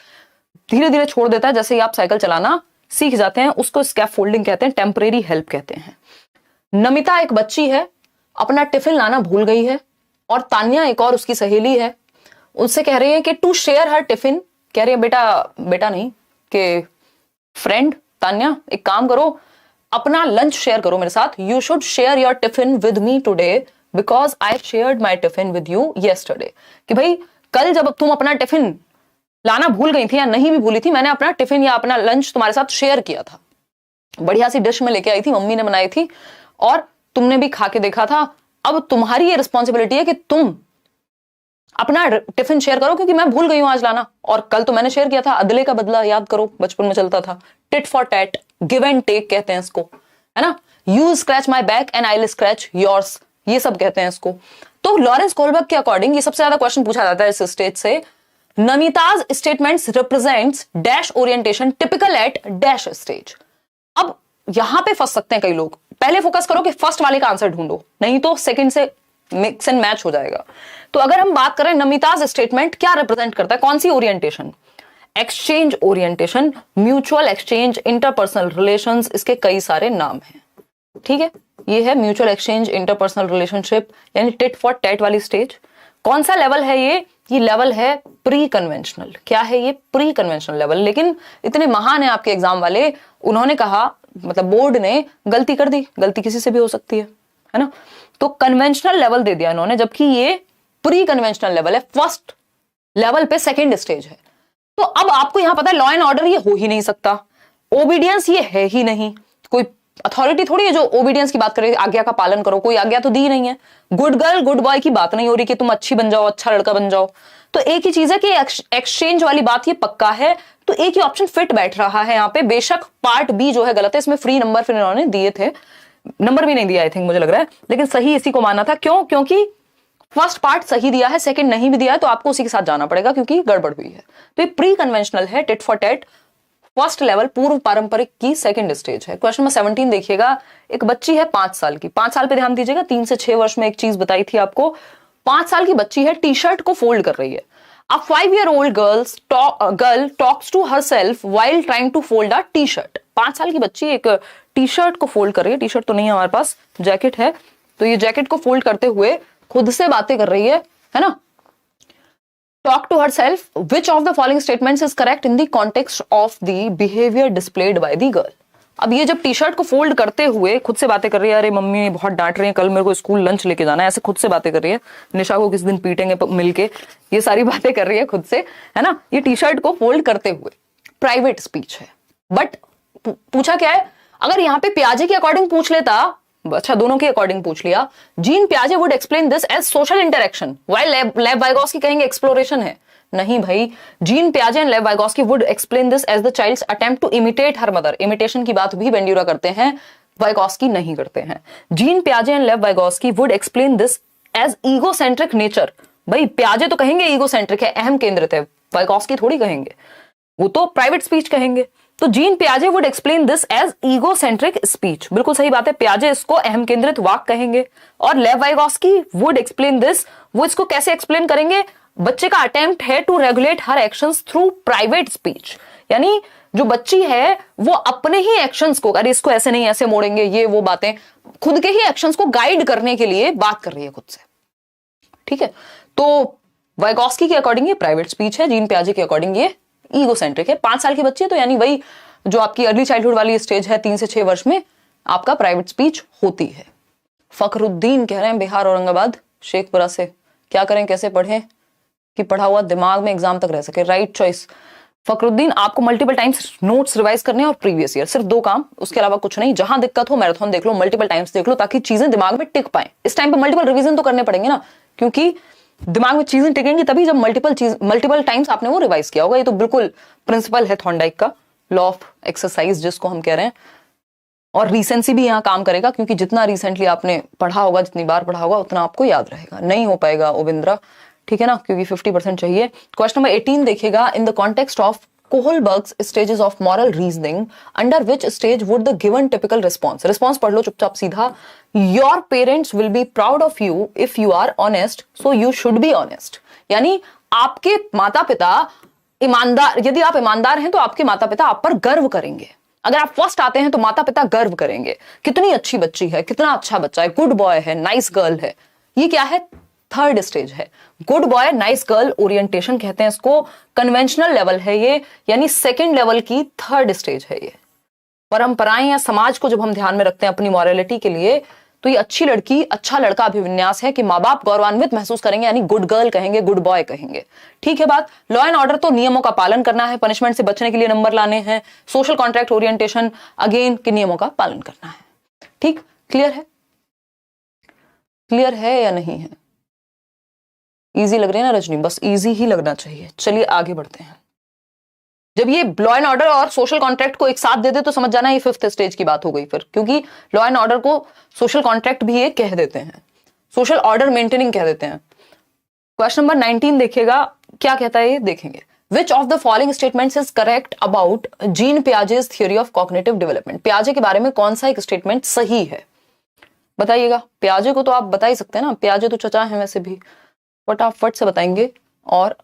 Speaker 1: धीरे धीरे छोड़ देता है, जैसे ही आप साइकिल चलाना सीख जाते हैं, उसको स्कैफोल्डिंग कहते हैं, टेम्परेरी हेल्प कहते हैं। नमिता एक बच्ची है, अपना टिफिन लाना भूल गई है, और तान्या एक और उसकी सहेली है, उससे कह रही है कि टू शेयर हर टिफिन, कह रही है बेटा नहीं कि फ्रेंड तान्या एक काम करो, अपना लंच शेयर करो मेरे साथ, you should share your tiffin with me today because I shared my tiffin with you yesterday, कि भाई कल जब तुम अपना टिफिन लाना भूल गई थी या नहीं भी भूली थी, मैंने अपना टिफिन या अपना लंच तुम्हारे साथ शेयर किया था, बढ़िया सी डिश में लेके आई थी, मम्मी ने बनाई थी और तुमने भी खा के देखा था। अब तुम्हारी ये रिस्पॉन्सिबिलिटी है कि तुम अपना टिफिन शेयर करो, क्योंकि मैं भूल गई हूं आज लाना, और कल तो मैंने शेयर किया था। अदले का बदला याद करो, बचपन में चलता था। Tit for tat, give and take कहते हैं इसको, है ना। You scratch my back and I will scratch yours, ये सब कहते हैं इसको। तो लॉरेंस कोलबर्ग के अकॉर्डिंग ये सबसे ज्यादा क्वेश्चन पूछा जाता है इस स्टेज से। Namita's statements represents dash orientation typical at dash stage. अब यहां पे फंस सकते हैं कई लोग। पहले फोकस करो कि फर्स्ट वाले का आंसर ढूंढो, नहीं तो सेकंड से मिक्स एंड मैच हो जाएगा। तो अगर हम बात करें नमिताज स्टेटमेंट क्या रिप्रेजेंट करता है, कौन सी orientation? Exchange orientation, mutual exchange, interpersonal relations, इसके कई सारे नाम हैं। ठीक है, ये है म्यूचुअल एक्सचेंज, इंटरपर्सनल रिलेशनशिप, यानी टिट फॉर टैट वाली स्टेज। कौन सा लेवल है ये लेवल है प्री कन्वेंशनल। क्या है ये? Pre conventional level. लेकिन इतने महान है आपके एग्जाम वाले, उन्होंने कहा, मतलब बोर्ड ने गलती कर दी, गलती किसी से भी हो सकती है ना। तो कन्वेंशनल लेवल दे दिया इन्होंने, जबकि ये प्री कन्वेंशनल लेवल है, फर्स्ट लेवल पे सेकंड स्टेज है। तो अब आपको यहां पता है लॉ एंड ऑर्डर ये हो ही नहीं सकता, ओबीडियंस ये है ही नहीं, कोई अथॉरिटी थोड़ी है जो ओबीडियंस की बात करे, आज्ञा का पालन करो, कोई आज्ञा तो दी नहीं है। गुड गर्ल गुड बॉय की बात नहीं हो रही कि तुम अच्छी बन जाओ, अच्छा लड़का बन जाओ। तो एक ही चीज है कि एक्सचेंज वाली बात ये पक्का है, तो एक ही ऑप्शन फिट बैठ रहा है यहाँ पे। बेशक पार्ट बी जो है गलत है, इसमें फ्री नंबर फिर इन्होंने दिए थे, नंबर भी नहीं दिया आई थिंक, मुझे लग रहा है, लेकिन सही इसी को माना था। क्यों? क्योंकि फर्स्ट पार्ट सही दिया है, सेकंड नहीं भी दिया है, तो आपको उसी के साथ जाना पड़ेगा क्योंकि गड़बड़ हुई है। तो ये प्री कन्वेंशनल है, tit for TET, first level, पूर्व पारंपरिक की सेकंड स्टेज है। क्वेश्चन नंबर 17 देखिएगा। एक बच्ची है 5 साल की, 5 साल पे ध्यान दीजिएगा, 3 से 6 वर्ष में एक चीज बताई थी आपको। 5 साल की बच्ची है, टी शर्ट को फोल्ड कर रही है। A 5-year-old girl talks to herself while trying to fold a t-shirt। 5 साल की बच्ची एक टी शर्ट को फोल्ड कर रही है, टी शर्ट तो नहीं है हमारे पास, जैकेट है, तो ये जैकेट को फोल्ड करते हुए खुद से बातें कर रही है ना। Talk to herself, which of the following statements is correct in the context of the behavior displayed by the girl। अब ये जब टी शर्ट को फोल्ड करते हुए खुद से बातें कर रही है, अरे मम्मी बहुत डांट रही है, कल मेरे को स्कूल लंच लेके जाना है, ऐसे खुद से बातें कर रही है, निशा को किस दिन पीटेंगे मिलके, ये सारी बातें कर रही है खुद से, है ना। ये टी शर्ट को फोल्ड करते हुए प्राइवेट स्पीच है। बट पूछा क्या है, अगर यहाँ पे पियाजे के अकॉर्डिंग पूछ लेता, अच्छा दोनों के अकॉर्डिंग पूछ लिया, जीन पियाजे would explain this as social interaction, while Lev Vygotsky कहेंगे एक्सप्लोरेशन है। नहीं भाई, जीन पियाजे and Lev Vygotsky would explain this as the child's attempt to imitate her mother. Imitation की बात भी बेंड्यूरा करते हैं, वाइगोस्की नहीं करते हैं। जीन पियाजे and Lev Vygotsky would explain this as egocentric nature. भाई पियाजे तो कहेंगे ईगोसेंट्रिक है, अहम केंद्रित है, वाइगोस्की थोड़ी कहेंगे, वो तो प्राइवेट स्पीच कहेंगे। तो जीन पियाजे would explain this as egocentric speech, बिल्कुल सही बात है, पियाजे इसको अहम केंद्रित वाक कहेंगे। और लेव वाइगोस्की वुड एक्सप्लेन दिस, वो इसको कैसे एक्सप्लेन करेंगे, बच्चे का अटेम्प्ट है to regulate her actions through private speech, यानी जो बच्ची है वो अपने ही एक्शंस को, अरे इसको ऐसे नहीं ऐसे मोड़ेंगे, ये वो बातें, खुद के ही एक्शंस को गाइड करने के लिए बात कर रही है खुद से। ठीक है, तो वाइगोस्की के अकॉर्डिंग ये प्राइवेट स्पीच है, जीन पियाजे के अकॉर्डिंग ये ईगोसेंट्रिक है। 5 साल की बच्ची है, तो यानी वही जो आपकी अर्ली चाइल्डहुड वाली स्टेज है, 3 से 6 वर्ष में आपका प्राइवेट स्पीच होती है। फखरुद्दीन कह रहे हैं बिहार औरंगाबाद शेखपुरा से, क्या करें कैसे पढ़ें कि पढ़ा हुआ दिमाग में एग्जाम तक रह सके। राइट चॉइस फखरुद्दीन, आपको मल्टीपल टाइम्स नोट्स रिवाइज करने हैं और प्रीवियस ईयर, सिर्फ 2 काम, उसके अलावा कुछ नहीं। जहां दिक्कत हो मैराथन देख लो, मल्टीपल टाइम्स देख लो, ताकि चीजें दिमाग में टिक पाए। इस टाइम पे मल्टीपल रिवीजन तो करने पड़ेंगे ना, क्योंकि दिमाग में चीजें टिकेंगी तभी जब मल्टीपल टाइम्स आपने वो रिवाइज किया होगा। ये तो बिल्कुल प्रिंसिपल है थॉर्नडाइक का, लॉ ऑफ एक्सरसाइज जिसको हम कह रहे हैं। और रिसेंसी भी यहाँ काम करेगा, क्योंकि जितना रिसेंटली आपने पढ़ा होगा, जितनी बार पढ़ा होगा, उतना आपको याद रहेगा। नहीं हो पाएगा ओबिंद्रा, ठीक है ना, क्योंकि 50% चाहिए। क्वेश्चन नंबर 18 देखिएगा। In the context of Kohlberg's stages of moral reasoning, under which stage would the given typical response, response पढ़ लो चुपचाप सीधा। Your parents will be proud of you if you are honest, so you should be honest, यानी आपके माता पिता ईमानदार, यदि आप ईमानदार हैं तो आपके माता पिता आप पर गर्व करेंगे। अगर आप फर्स्ट आते हैं तो माता पिता गर्व करेंगे, कितनी अच्छी बच्ची है, कितना अच्छा बच्चा है, गुड बॉय है, नाइस गर्ल है। ये क्या है? थर्ड स्टेज है। Good boy nice girl orientation कहते हैं इसको, कन्वेंशनल लेवल है ये, यानी सेकंड लेवल की थर्ड स्टेज है ये। परंपराएं या समाज को जब हम ध्यान में रखते हैं अपनी मॉरलिटी के लिए, तो ये अच्छी लड़की अच्छा लड़का अभिविन्यास है कि माँ बाप गौरवान्वित महसूस करेंगे, यानी गुड गर्ल कहेंगे, गुड बॉय कहेंगे। ठीक है बात। लॉ एंड ऑर्डर तो नियमों का पालन करना है, पनिशमेंट से बचने के लिए नंबर लाने हैं। सोशल कॉन्ट्रैक्ट ओरिएंटेशन अगेन के नियमों का पालन करना है। ठीक, क्लियर है? क्लियर है या नहीं है? इजी लग रही है ना रजनी? बस इजी ही लगना चाहिए। चलिए आगे बढ़ते हैं। जब ये लॉ एंड ऑर्डर और सोशल कॉन्ट्रैक्ट को एक साथ दे दे तो समझ जाना ये फिफ्थ स्टेज की बात हो गई फिर, क्योंकि लॉ एंड ऑर्डर को सोशल कॉन्ट्रैक्ट भी ये कह देते हैं, सोशल ऑर्डर मेंटेनिंग कह देते हैं। क्वेश्चन नंबर 19 देखिएगा, क्या कहता है ये देखेंगे। Which of the following statements is correct about Jean Piaget's theory of cognitive development? पियाजे के बारे में कौन सा एक स्टेटमेंट सही है बताइएगा। पियाजे को तो आप बता ही सकते हैं ना, पियाजे तो चचा हैं वैसे भी, फटाफट से बताएंगे। और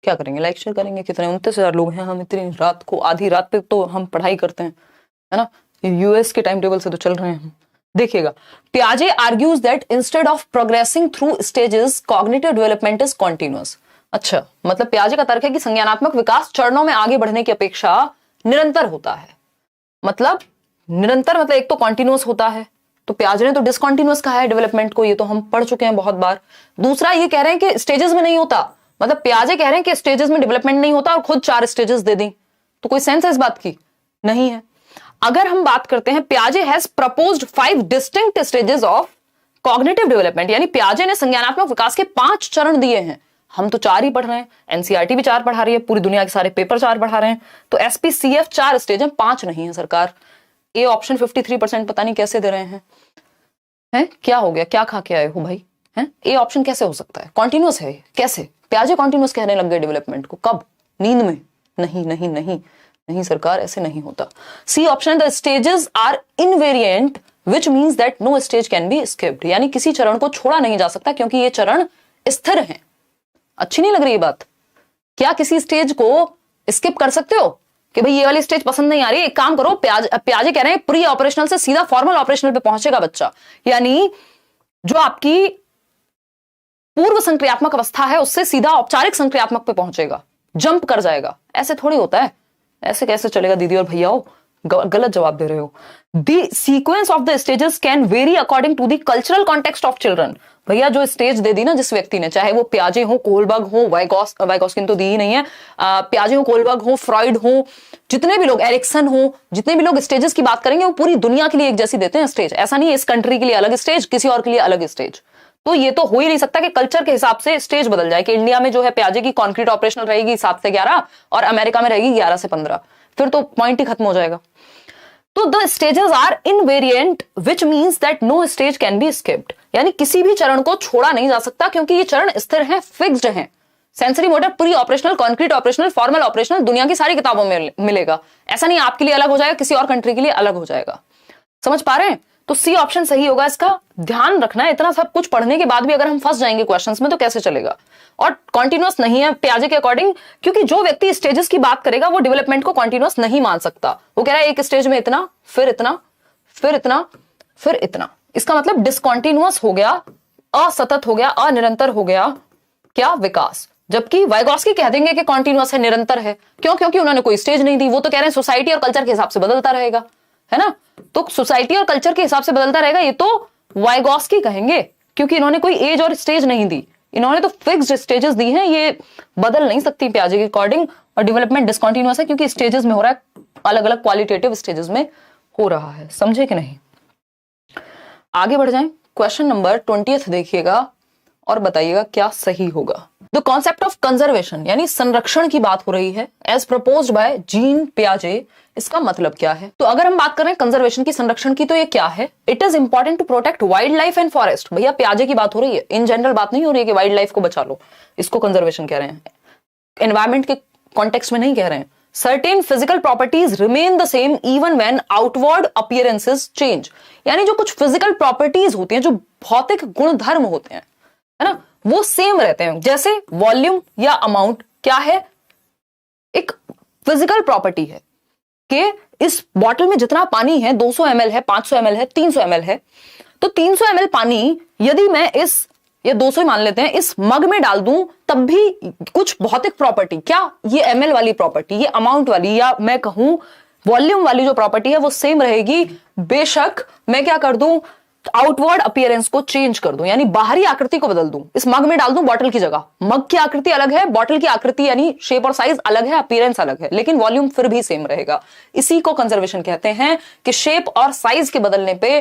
Speaker 1: क्या करेंगे, लाइक शेयर करेंगे। कितने 29,000 लोग हैं, हम इतनी रात को, आधी रात पे तो हम पढ़ाई करते हैं, है ना, यूएस के टाइम टेबल से तो चल रहे हैं हम। देखिएगा, पियाजे argues that instead of progressing through stages cognitive development is continuous. अच्छा, मतलब पियाजे का तर्क है कि संज्ञानात्मक विकास चरणों में आगे बढ़ने की अपेक्षा निरंतर होता है। मतलब निरंतर मतलब एक तो कॉन्टिन्यूअस होता है, तो पियाजे ने तो डिसकॉन्टिन्यूअस कहा है डेवलपमेंट को, ये तो हम पढ़ चुके हैं बहुत बार। दूसरा ये कह रहे हैं कि स्टेजेस में नहीं होता, मतलब पियाजे कह रहे हैं कि स्टेजेस में डेवलपमेंट नहीं होता और खुद 4 स्टेजेस दे दी, तो कोई सेंस है इस बात की? नहीं है। अगर हम बात करते हैं, पियाजे has proposed 5 distinct stages of cognitive development, यानी पियाजे ने संज्ञानात्मक विकास के 5 चरण दिए हैं। हम तो 4 ही पढ़ रहे हैं, एनसीईआरटी भी 4 पढ़ा रही है, पूरी दुनिया के सारे पेपर 4 पढ़ा रहे हैं, तो एसपीसीएफ 4 स्टेज है, 5 नहीं है सरकार। ए ऑप्शन 53% पता नहीं कैसे दे रहे हैं। हैं क्या हो गया, क्या खा के आए हो भाई? हैं ए ऑप्शन कैसे हो सकता है? कॉन्टिन्यूअस है कैसे? पियाजे कॉन्टिन्यूअस कहने लग गए डेवलपमेंट को, कब? नींद में? नहीं नहीं नहीं नहीं सरकार, ऐसे नहीं होता। C option, the stages are invariant which means that no stage can be skipped, यानी किसी चरण को छोड़ा नहीं जा सकता क्योंकि ये चरण स्थिर हैं। अच्छी नहीं लग रही ये बात? क्या किसी स्टेज को स्किप कर सकते हो कि भाई ये वाली स्टेज पसंद नहीं आ रही? एक काम करो, पियाजे कह रहे हैं प्री ऑपरेशनल से सीधा फॉर्मल ऑपरेशनल पे पहुंचेगा बच्चा, यानी जो आपकी पूर्व संक्रियात्मक अवस्था है उससे सीधा औपचारिक संक्रियात्मक पे पहुंचेगा, जंप कर जाएगा। ऐसे थोड़ी होता है, ऐसे कैसे चलेगा दीदी और भैयाओ? गलत जवाब दे रहे हो। The sequence of the stages can vary according to the cultural context of children. भैया जो स्टेज दे दी ना जिस व्यक्ति ने, चाहे वो पियाजे हो, कोलबर्ग हो, वाइगॉस्किन तो दी ही नहीं है, पियाजे हो, कोलबर्ग हो, फ्रॉइड हो, जितने भी लोग, एरिक्सन हो, जितने भी लोग स्टेजेस की बात करेंगे वो पूरी दुनिया के लिए एक जैसी देते हैं स्टेज। ऐसा नहीं है इस कंट्री के लिए अलग स्टेज, किसी और के लिए अलग स्टेज। तो ये तो हो ही नहीं सकता कि कल्चर के हिसाब से स्टेज बदल जाए, कि इंडिया में जो है पियाजे की कॉन्क्रीट ऑपरेशनल रहेगी 7 से 11 और अमेरिका में रहेगी 11 से 15, फिर तो पॉइंट ही खत्म हो जाएगा। तो the stages are invariant which means that no stage can be skipped, यानी किसी भी चरण को छोड़ा नहीं जा सकता क्योंकि ये चरण स्थिर हैं, फिक्स्ड हैं। Sensory motor, pre operational, concrete operational, formal operational, दुनिया की सारी किताबों में मिलेगा। ऐसा नहीं आपके लिए अलग हो जाएगा, किसी और कंट्री के लिए अलग हो जाएगा। समझ पा रहे हैं? तो सी ऑप्शन सही होगा। इसका ध्यान रखना है, इतना सब कुछ पढ़ने के बाद भी अगर हम फंस जाएंगे क्वेश्चंस में तो कैसे चलेगा। और कॉन्टिन्यूअस नहीं है पियाजे के अकॉर्डिंग, क्योंकि जो व्यक्ति स्टेजेस की बात करेगा वो डेवलपमेंट को कॉन्टिन्यूअस नहीं मान सकता। वो कह रहा है एक स्टेज में इतना, फिर इतना, फिर इतना, फिर इतना। इसका मतलब डिसकॉन्टिन्यूअस हो गया, असतत हो गया, अनिरंतर हो गया क्या विकास। जबकि वाइगॉस्की कह देंगे कि कॉन्टिन्यूअस है, निरंतर है। क्यों? क्योंकि उन्होंने कोई स्टेज नहीं दी। वो तो कह रहे हैं सोसाइटी और कल्चर के हिसाब से बदलता रहेगा, है ना। तो सोसाइटी और कल्चर के हिसाब से बदलता रहेगा, ये तो वाइगॉस्की कहेंगे, क्योंकि इन्होंने कोई एज और स्टेज नहीं दी। इन्होंने तो फिक्स्ड स्टेजेस दी हैं, ये बदल नहीं सकती पियाजे के अकॉर्डिंग। और डेवलपमेंट डिसकॉन्टिन्यूअस है क्योंकि स्टेजेस में हो रहा है, अलग अलग क्वालिटेटिव स्टेजेस में हो रहा है। समझे कि नहीं? आगे बढ़ जाएं। क्वेश्चन नंबर 20 देखिएगा और बताइएगा क्या सही होगा। द कॉन्सेप्ट ऑफ कंजर्वेशन, यानी संरक्षण की बात हो रही है, एज प्रपोज्ड बाय जीन पियाजे। इसका मतलब क्या है? तो अगर हम बात कर रहे हैं कंजर्वेशन की, संरक्षण की, तो ये क्या है? It is important to protect wild life and forest. भैया पियाजे की बात हो रही है, इन जनरल बात नहीं हो रही है कि वाइल्ड लाइफ को बचा लो, इसको कंजर्वेशन कह रहे हैं। एनवायरमेंट के कॉन्टेक्स्ट में नहीं कह रहे हैं। Certain physical properties remain the same even when outward appearances change, यानी जो कुछ फिजिकल प्रॉपर्टीज होती हैं, जो भौतिक गुणधर्म होते हैं, है ना, वो सेम रहते हैं। जैसे वॉल्यूम या अमाउंट क्या है? एक फिजिकल प्रॉपर्टी है कि इस बॉटल में जितना पानी है, 200 ml है, 500 ml है, 300 ml है, तो 300 ml पानी यदि मैं इस, या 200 ही मान लेते हैं, इस मग में डाल दूं, तब भी कुछ भौतिक प्रॉपर्टी, क्या ये ml वाली प्रॉपर्टी, ये अमाउंट वाली, या मैं कहूं वॉल्यूम वाली जो प्रॉपर्टी है वो सेम रहेगी। बेशक मैं क्या कर दूं, आउटवर्ड अपीयरेंस को चेंज कर दूं, यानी बाहरी आकृति को बदल दूं, इस मग में डाल दूं बॉटल की जगह। मग की आकृति अलग है, बॉटल की आकृति यानी शेप और साइज अलग है, अपीयरेंस अलग है, लेकिन वॉल्यूम फिर भी सेम रहेगा। इसी को कंजर्वेशन कहते हैं कि शेप और साइज के बदलने पे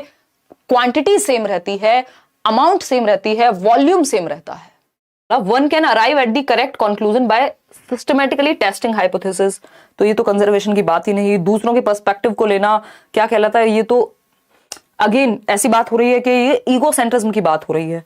Speaker 1: क्वांटिटी सेम रहती है, अमाउंट सेम रहती है, वॉल्यूम सेम रहता है। One can arrive at the correct conclusion by systematically testing hypothesis. तो ये तो कंजर्वेशन की बात ही नहीं, दूसरों के पर्सपेक्टिव को लेना क्या कहलाता है, ये तो अगेन ऐसी बात हो रही है कि ये ईगो सेंट्रिज्म की बात हो रही है।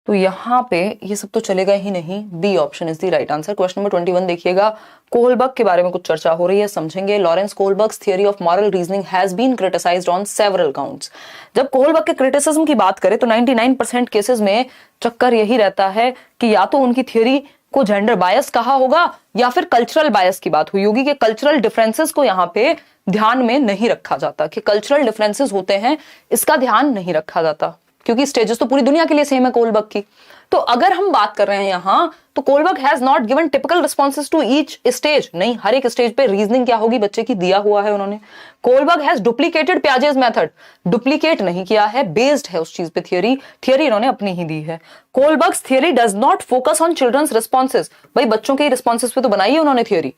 Speaker 1: तो यहां पे ये सब तो चलेगा ही नहीं, B option is the right answer. Question number 21 देखिएगा, कोहलबर्ग के बारे में कुछ चर्चा हो रही है, समझेंगे। Lawrence Kohlberg's theory of moral reasoning has been criticised on several counts. जब कोहलबर्ग के क्रिटिसिज्म की बात करें तो 99% केसेस में चक्कर यही रहता है कि या तो उनकी थियरी को जेंडर बायस कहा होगा या फिर कल्चरल बायस की बात हुई होगी, कि कल्चरल डिफरेंसेस को यहाँ पे ध्यान में नहीं रखा जाता, कि कल्चरल डिफरेंसेस होते हैं इसका ध्यान नहीं रखा जाता, क्योंकि स्टेजेस तो पूरी दुनिया के लिए सेम है कोहलबर्ग की। तो अगर हम बात कर रहे हैं यहां, तो Kohlberg has not given typical responses to each stage. नहीं, हर एक स्टेज पे रीजनिंग क्या होगी बच्चे की दिया हुआ है उन्होंने। Kohlberg has duplicated Piaget's method, duplicate नहीं किया है, बेस्ड है उस चीज पे थियरी इन्होंने अपनी ही दी है। Kohlberg's theory does not focus on children's responses, भाई बच्चों के रिस्पॉन्सेज पे तो बनाई है उन्होंने theory.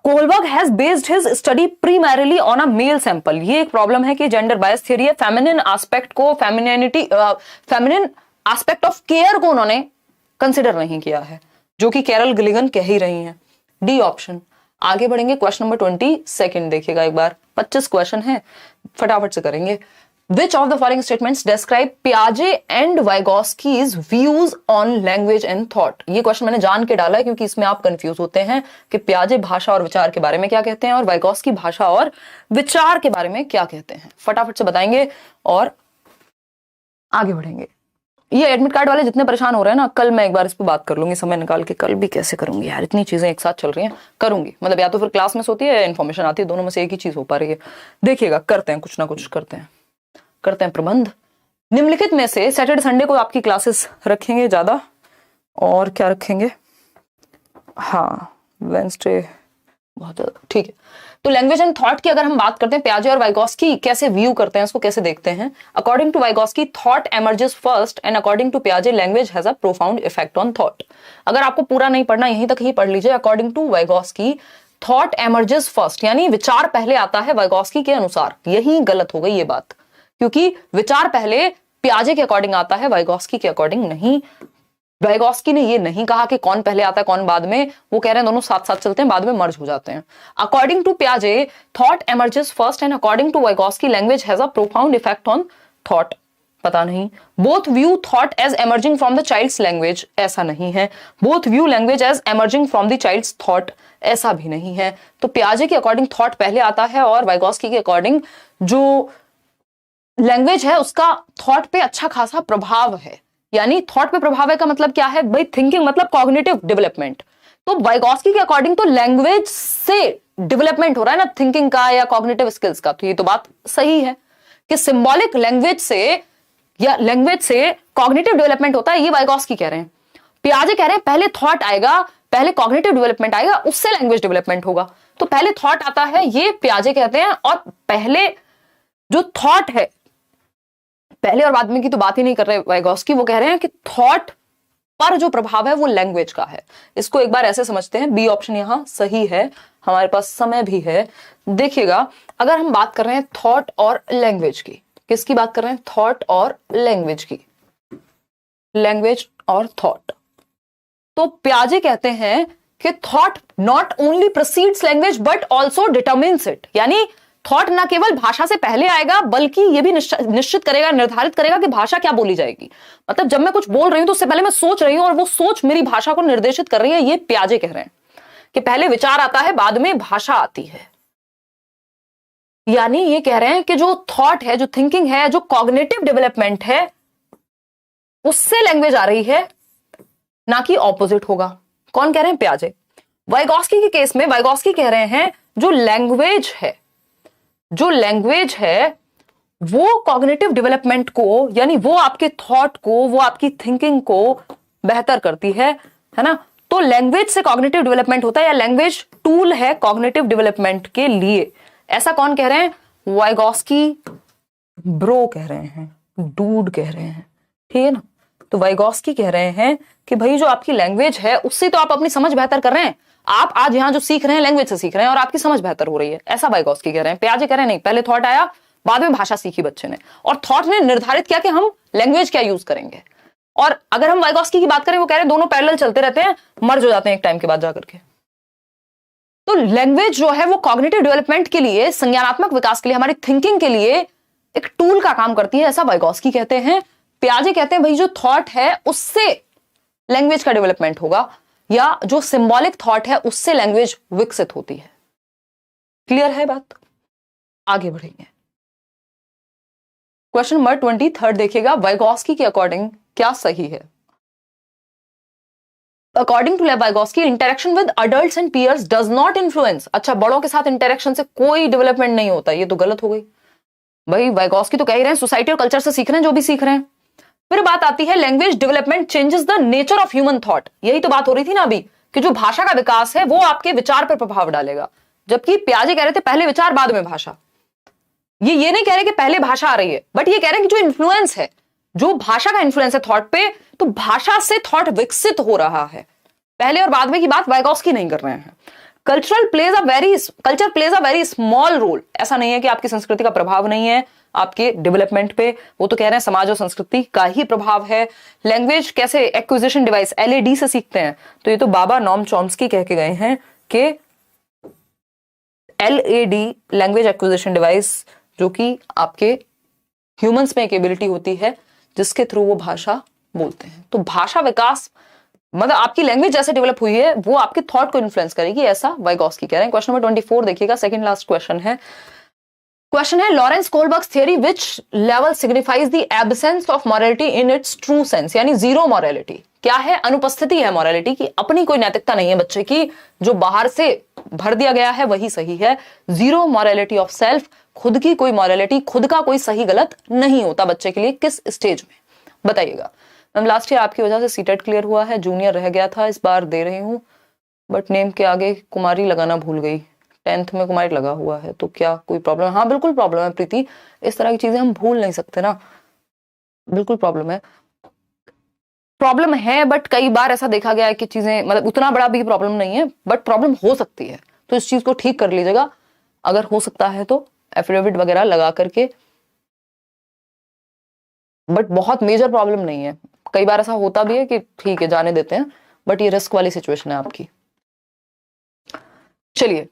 Speaker 1: Kohlberg has based his study primarily on a male sample. ये एक प्रॉब्लम है कि जेंडर बायस थियरी है, फेमिनिन एस्पेक्ट को, फेमिनिन एस्पेक्ट ऑफ केयर को उन्होंने कंसिडर नहीं किया है, जो कि कैरल गिलिगन कह ही रही हैं। D option. आगे बढ़ेंगे, क्वेश्चन नंबर 22 देखिएगा एक बार, 25 क्वेश्चन है, फटाफट से करेंगे। Which of the following statements describe Piaget and Vygotsky's views on language and thought? ये क्वेश्चन मैंने जान के डाला है क्योंकि इसमें आप कंफ्यूज होते हैं कि पियाजे भाषा और विचार के बारे में क्या कहते हैं और वाइगोत्स्की भाषा और विचार के बारे में क्या कहते हैं। फटाफट से बताएंगे और आगे बढ़ेंगे। ये एडमिट कार्ड वाले जितने परेशान हो रहे हैं ना, कल मैं एक बार इस पर बात कर लूंगी, समय निकाल के। कल भी कैसे करूंगी यार, इतनी चीजें एक साथ चल रही हैं, करूंगी मतलब या तो फिर क्लास में होती है या इन्फॉर्मेशन आती है, दोनों में से एक ही चीज हो पा रही है। देखिएगा, करते हैं कुछ ना कुछ, करते हैं प्रबंध। निम्नलिखित में से सैटरडे संडे को आपकी क्लासेस रखेंगे ज्यादा, और क्या रखेंगे, हाँ वेंसडे बहुत ज्यादा, ठीक है। तो लैंग्वेज एंड थॉट की अगर हम बात करते हैं, पियाजे और वाइगोत्स्की कैसे व्यू करते हैं, इसको कैसे देखते हैं। According to Vygotsky thought emerges first and according to पियाजे language has a profound effect on thought. अगर आपको पूरा नहीं पढ़ना, यहीं तक ही पढ़ लीजिए। According to Vygotsky thought emerges first, यानी विचार पहले आता है वाइगोत्स्की के अनुसार। यही गलत हो गई ये बात, क्योंकि विचार पहले पियाजे के अकॉर्डिंग आता है, वाइगोत्स्की के अकॉर्डिंग नहीं। वाइगोत्स्की ने ये नहीं कहा कि कौन पहले आता है कौन बाद में, वो कह रहे हैं दोनों साथ साथ चलते हैं, बाद में मर्ज हो जाते हैं। अकॉर्डिंग टू पियाजे thought emerges first and according to Vygotsky language has a profound effect on thought. पता नहीं। Both view thought as emerging from the child's language, ऐसा नहीं है। Both view language as emerging from the child's thought, ऐसा भी नहीं है। तो पियाजे के अकॉर्डिंग थॉट पहले आता है और वाइगोत्स्की के अकॉर्डिंग जो लैंग्वेज है उसका थॉट पे अच्छा खासा प्रभाव है। यानी थॉट पे प्रभाव है का मतलब क्या है भाई, थिंकिंग मतलब कॉग्निटिव डेवलपमेंट। तो वाइगोत्स्की के अकॉर्डिंग तो लैंग्वेज से डेवलपमेंट हो रहा है ना थिंकिंग का या कॉग्निटिव स्किल्स का। तो ये तो बात सही है कि सिंबॉलिक लैंग्वेज से या लैंग्वेज से कॉग्निटिव डेवलपमेंट होता है, ये वाइगोत्स्की कह रहे हैं। पियाजे कह रहे हैं पहले थॉट आएगा, पहले कॉग्निटिव डेवलपमेंट आएगा, उससे लैंग्वेज डेवलपमेंट होगा। तो पहले थॉट आता है, ये पियाजे कहते हैं, और पहले जो थॉट है, पहले और बाद में की तो बात ही नहीं कर रहे वाइगोत्स्की, वो कह रहे हैं कि थॉट पर जो प्रभाव है वो लैंग्वेज का है। इसको एक बार ऐसे समझते हैं, बी ऑप्शन यहां सही है। हमारे पास समय भी है, देखिएगा। अगर हम बात कर रहे हैं थॉट और लैंग्वेज की, किसकी बात कर रहे हैं, थॉट और लैंग्वेज की, लैंग्वेज और थॉट, तो पियाजे कहते हैं कि thought not only proceeds language but also determines it. यानी थॉट ना केवल भाषा से पहले आएगा बल्कि यह भी निश्चित करेगा, निर्धारित करेगा कि भाषा क्या बोली जाएगी। मतलब जब मैं कुछ बोल रही हूं तो उससे पहले मैं सोच रही हूं और वो सोच मेरी भाषा को निर्देशित कर रही है। ये पियाजे कह रहे हैं कि पहले विचार आता है, बाद में भाषा आती है। यानी ये कह रहे हैं कि जो थॉट है, जो थिंकिंग है, जो कॉग्निटिव डेवलपमेंट है, उससे लैंग्वेज आ रही है, ना कि ऑपोजिट होगा। कौन कह रहे हैं, पियाजे। वाइगोत्स्की के केस में वाइगोत्स्की कह रहे हैं जो लैंग्वेज है वो कॉग्निटिव डेवलपमेंट को, यानी वो आपके थॉट को, वो आपकी थिंकिंग को बेहतर करती है ना। तो लैंग्वेज से कॉग्निटिव डेवलपमेंट होता है, या लैंग्वेज टूल है कॉग्निटिव डेवलपमेंट के लिए। ऐसा कौन कह रहे हैं, वाइगोत्स्की ब्रो कह रहे हैं, डूड कह रहे हैं, ठीक है ना। तो वाइगोत्स्की कह रहे हैं कि भाई जो आपकी लैंग्वेज है उससे तो आप अपनी समझ बेहतर कर रहे हैं। आप आज यहां जो सीख रहे हैं लैंग्वेज से सीख रहे हैं और आपकी समझ बेहतर हो रही है, ऐसा वाइगोत्स्की कह रहे हैं। पियाजे कह रहे हैं नहीं, पहले थॉट आया, बाद में भाषा सीखी बच्चे ने, और थॉट ने निर्धारित किया कि हम लैंग्वेज क्या यूज करेंगे। और अगर हम वाइगॉस्की की बात करें, वो कह रहे हैं दोनों पैरेलल चलते रहते हैं, मर्ज हो जाते हैं एक टाइम के बाद जाकर के। तो लैंग्वेज जो है वो कॉग्निटिव डेवलपमेंट के लिए, संज्ञानात्मक विकास के लिए, हमारी थिंकिंग के लिए एक टूल का काम करती है, ऐसा वाइगॉस्की कहते हैं। पियाजे कहते हैं भाई जो थॉट है उससे लैंग्वेज का डेवलपमेंट होगा, या जो सिंबॉलिक थॉट है उससे लैंग्वेज विकसित होती है। क्लियर है बात? आगे बढ़ेंगे। क्वेश्चन नंबर 23 देखिएगा, वाइगॉस्की के अकॉर्डिंग क्या सही है? According to Vygotsky, interaction with adults and peers does not influence. अच्छा, बड़ों के साथ इंटरेक्शन से कोई डेवलपमेंट नहीं होता, ये तो गलत हो गई भाई। वाइगॉस्की तो कह ही रहे हैं सोसाइटी और कल्चर से सीख रहे हैं जो भी सीख रहे हैं। फिर बात आती है language development changes the nature of human thought. यही तो बात हो रही थी ना अभी, कि जो भाषा का विकास है वो आपके विचार पर प्रभाव डालेगा, जबकि पियाजे कह रहे थे पहले विचार बाद में भाषा। ये नहीं कह रहे कि पहले भाषा आ रही है, बट ये कह रहे हैं कि जो इन्फ्लुएंस है, जो भाषा का इन्फ्लुएंस है थॉट पे, तो भाषा से थॉट विकसित हो रहा है। पहले और बाद में की बात वाइगॉस्की नहीं कर रहे हैं। Culture plays a very small role. ऐसा नहीं है कि आपकी संस्कृति का प्रभाव नहीं है आपके डेवलपमेंट पे, वो तो कह रहे हैं समाज और संस्कृति का ही प्रभाव है। लैंग्वेज कैसे एक्विजिशन डिवाइस LAD से सीखते हैं, तो ये तो बाबा नॉम चॉम्स्की कह के गए हैं कि LAD लैंग्वेज एक्विजिशन डिवाइस, जो कि आपके ह्यूमंस में एक एबिलिटी होती है जिसके थ्रू वो भाषा बोलते हैं। तो भाषा विकास मतलब आपकी लैंग्वेज जैसे डेवलप हुई है वो आपके थॉट को इन्फ्लुएंस करेगी, ऐसा वाइगॉस्की कह रहे हैं। क्वेश्चन नंबर 24 देखिएगा, सेकंड लास्ट क्वेश्चन है। Lawrence Kohlberg's theory which level signifies the absence of morality in its true sense, यानी जीरो मॉरलिटी। क्या है? अनुपस्थिति है मॉरलिटी की, अपनी कोई नैतिकता नहीं है बच्चे की, जो बाहर से भर दिया गया है वही सही है। जीरो मॉरलिटी ऑफ सेल्फ, खुद की कोई मॉरलिटी, खुद का कोई सही गलत नहीं होता बच्चे के लिए। किस स्टेज में बताइएगा? मैम लास्ट ईयर आपकी वजह से सीटेट क्लियर हुआ है, जूनियर रह गया था, इस बार दे रही हूँ, बट नेम के आगे कुमारी लगाना भूल गई। 10th में कुमारी लगा हुआ है, तो क्या कोई प्रॉब्लम है? हाँ बिल्कुल प्रॉब्लम है प्रीति, इस तरह की चीजें हम भूल नहीं सकते ना, बिल्कुल प्रॉब्लम है, बट कई बार ऐसा देखा गया है कि चीजें मतलब उतना बड़ा भी प्रॉब्लम नहीं है, बट प्रॉब्लम हो सकती है, तो इस चीज को ठीक कर लीजिएगा। अगर हो सकता है तो एफिडेविट वगैरह लगा करके, बट बहुत मेजर प्रॉब्लम नहीं है। कई बार ऐसा होता भी है कि ठीक है जाने देते हैं, बट ये रिस्क वाली सिचुएशन है आपकी। चलिए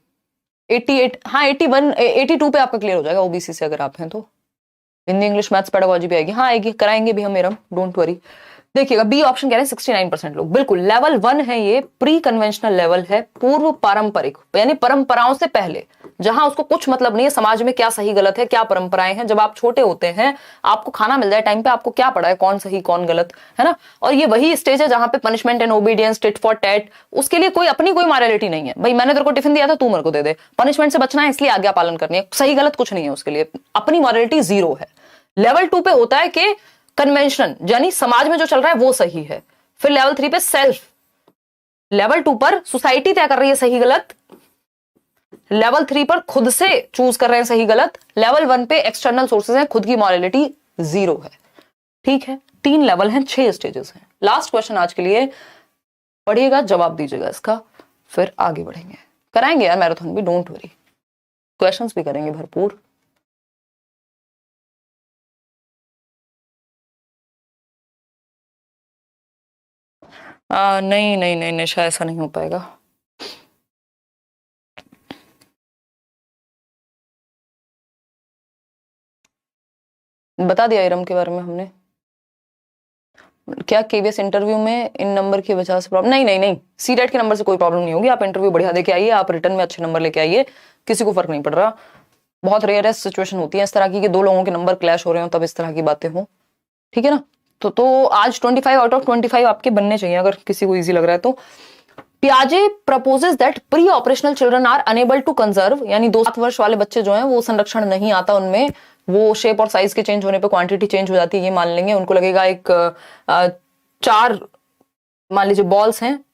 Speaker 1: 88, हाँ 81, 82 पे आपका क्लियर हो जाएगा ओबीसी से अगर आप हैं तो। हिंदी इंग्लिश मैथ्स पेडागोजी भी आएगी, हाँ आएगी, कराएंगे भी हम मेरम, डोंट वरी। देखिएगा बी ऑप्शन कह रहे हैं 69% लोग, बिल्कुल लेवल 1 है, ये प्री कन्वेंशनल लेवल है, पूर्व पारंपरिक, यानी परंपराओं से पहले, जहां उसको कुछ मतलब नहीं है समाज में क्या सही गलत है, क्या परंपराएं हैं। जब आप छोटे होते हैं, आपको खाना मिल जाए टाइम पे, आपको क्या पड़ा है कौन सही कौन गलत, है ना। और ये वही स्टेज है जहां पे punishment and obedience, tit for TET, उसके लिए कोई अपनी कोई मॉरलिटी नहीं है। भाई मैंने तेरे को टिफिन दिया था, तू मेरे को दे दे, पनिशमेंट से बचना है इसलिए आज्ञा पालन करनी है, सही गलत कुछ नहीं है उसके लिए, अपनी मॉरलिटी जीरो है। लेवल 2 पे होता है कि कन्वेंशन, यानी समाज में जो चल रहा है वो सही है। फिर लेवल 3 पे सेल्फ, लेवल 2 पर सोसाइटी तय कर रही है सही गलत, लेवल 3 पर खुद से चूज कर रहे हैं सही गलत, लेवल 1 पे एक्सटर्नल सोर्सेज हैं, खुद की मॉरलिटी जीरो है। ठीक है, 3 लेवल हैं, 6 स्टेजेस हैं। लास्ट क्वेश्चन आज के लिए पढ़िएगा, जवाब दीजिएगा इसका, फिर आगे बढ़ेंगे। कराएंगे यार मैराथन भी, डोंट वरी, क्वेश्चंस भी करेंगे भरपूर। नहीं नहीं नहीं नहीं, शायद ऐसा नहीं हो पाएगा। बता दिया इरम के बारे में हमने, क्या केवीएस इंटरव्यू में इन नंबर की वजह से प्रॉब्लम? नहीं नहीं नहीं, सीटेट के नंबर से कोई प्रॉब्लम नहीं होगी। आप इंटरव्यू बढ़िया देके आइए, आप रिटर्न में अच्छे नंबर लेके आइए, किसी को फर्क नहीं पड़ रहा। बहुत रेयरेस्ट सिचुएशन होती है इस तरह की कि 2 लोगों के नंबर क्लैश हो रहे हो तब इस तरह की बातें हो, ठीक है ना। तो आज 25 आउट ऑफ 25 आपके बनने चाहिए, अगर किसी को इजी लग रहा है तो। पियाजे proposes that pre operational children are unable to conserve, यानी 2-7 वर्ष वाले बच्चे जो हैं वो संरक्षण नहीं आता उनमें, वो शेप और साइज के चेंज होने पे क्वांटिटी चेंज हो जाती है, ये मान लेंगे। उनको लगेगा एक 4 मान लीजिए बॉल्स हैं,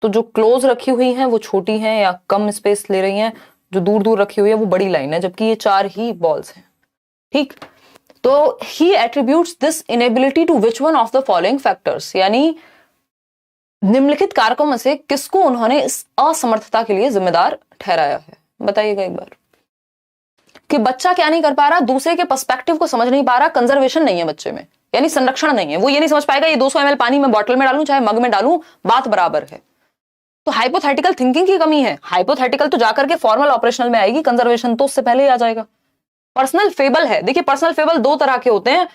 Speaker 1: तो जो क्लोज रखी हुई हैं वो छोटी हैं या कम स्पेस ले रही हैं, जो दूर दूर रखी हुई है वो बड़ी लाइन है, जबकि ये 4 ही बॉल्स हैं। ठीक, तो he attributes this inability to which one of the following factors, यानी निम्नलिखित कारकों में से किसको उन्होंने इस असमर्थता के लिए जिम्मेदार ठहराया है? बताइएगा एक बार। कि बच्चा क्या नहीं कर पा रहा, दूसरे के पर्सपेक्टिव को समझ नहीं पा रहा, कंजर्वेशन नहीं है बच्चे में, यानी संरक्षण नहीं है। वो ये नहीं समझ पाएगा ये 200 ml पानी में बॉटल में डालूं चाहे मग में डालूं बात बराबर है। तो हाइपोथेटिकल थिंकिंग की कमी है। हाइपोथेटिकल तो जाकर के फॉर्मल ऑपरेशनल में आएगी, कंजर्वेशन तो उससे पहले ही आ जाएगा। पर्सनल फेबल है, देखिए पर्सनल फेबल दो तरह के होते हैं।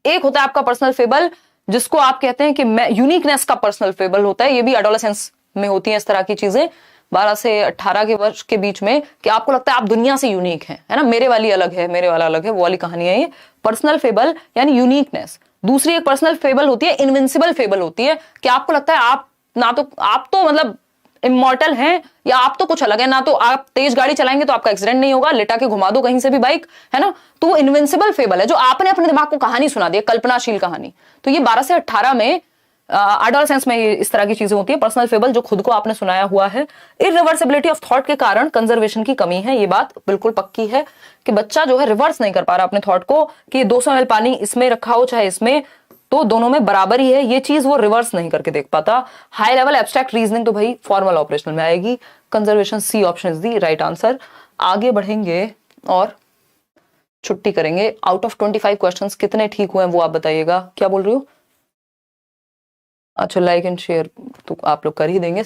Speaker 1: एक होता है आपका पर्सनल फेबल जिसको आप कहते हैं कि मैं यूनिकनेस का पर्सनल फेबल होता है। ये भी एडोलेसेंस में होती है इस तरह की चीजें, 12 से 18 के वर्ष के बीच में, कि आपको लगता है आप दुनिया से यूनिक हैं, है ना, मेरे वाली अलग है, मेरे वाला अलग है, वो वाली कहानी है ये पर्सनल फेबल यानी यूनिकनेस। दूसरी एक पर्सनल फेबल होती है इनविंसिबल फेबल होती है, कि आपको लगता है आप तो मतलब इमॉर्टल हैं, या आप तो कुछ अलग है, ना तो आप तेज गाड़ी चलाएंगे तो आपका एक्सीडेंट नहीं होगा, लेटा के घुमा दो कहीं से भी बाइक, है ना। तो वो इनविंसिबल फेबल है जो आपने अपने दिमाग को कहानी सुना दी, कल्पनाशील कहानी। तो ये 12 से 18 में एडोलेसेंस में इस तरह की चीजें होती है, पर्सनल फेबल जो खुद को आपने सुनाया हुआ है। इरिवर्सिबिलिटी ऑफ थॉट के कारण कंजर्वेशन की कमी है, ये बात बिल्कुल पक्की है कि बच्चा जो है रिवर्स नहीं कर पा रहा अपने थॉट को, कि 200 ml पानी इसमें रखा हो चाहे इसमें, तो दोनों में बराबर ही है, ये चीज वो रिवर्स नहीं करके देख पाता। हाई लेवल एब्स्ट्रैक्ट रीजनिंग तो भाई फॉर्मल ऑपरेशनल में आएगी। Conservation C option is the right answer. आगे बढ़ेंगे और छुट्टी करेंगे। आउट ऑफ 25 क्वेश्चंस कितने ठीक हुए हैं वो आप बताइएगा। क्या बोल रही हो? अच्छा, लाइक एंड शेयर तो आप लोग कर ही देंगे।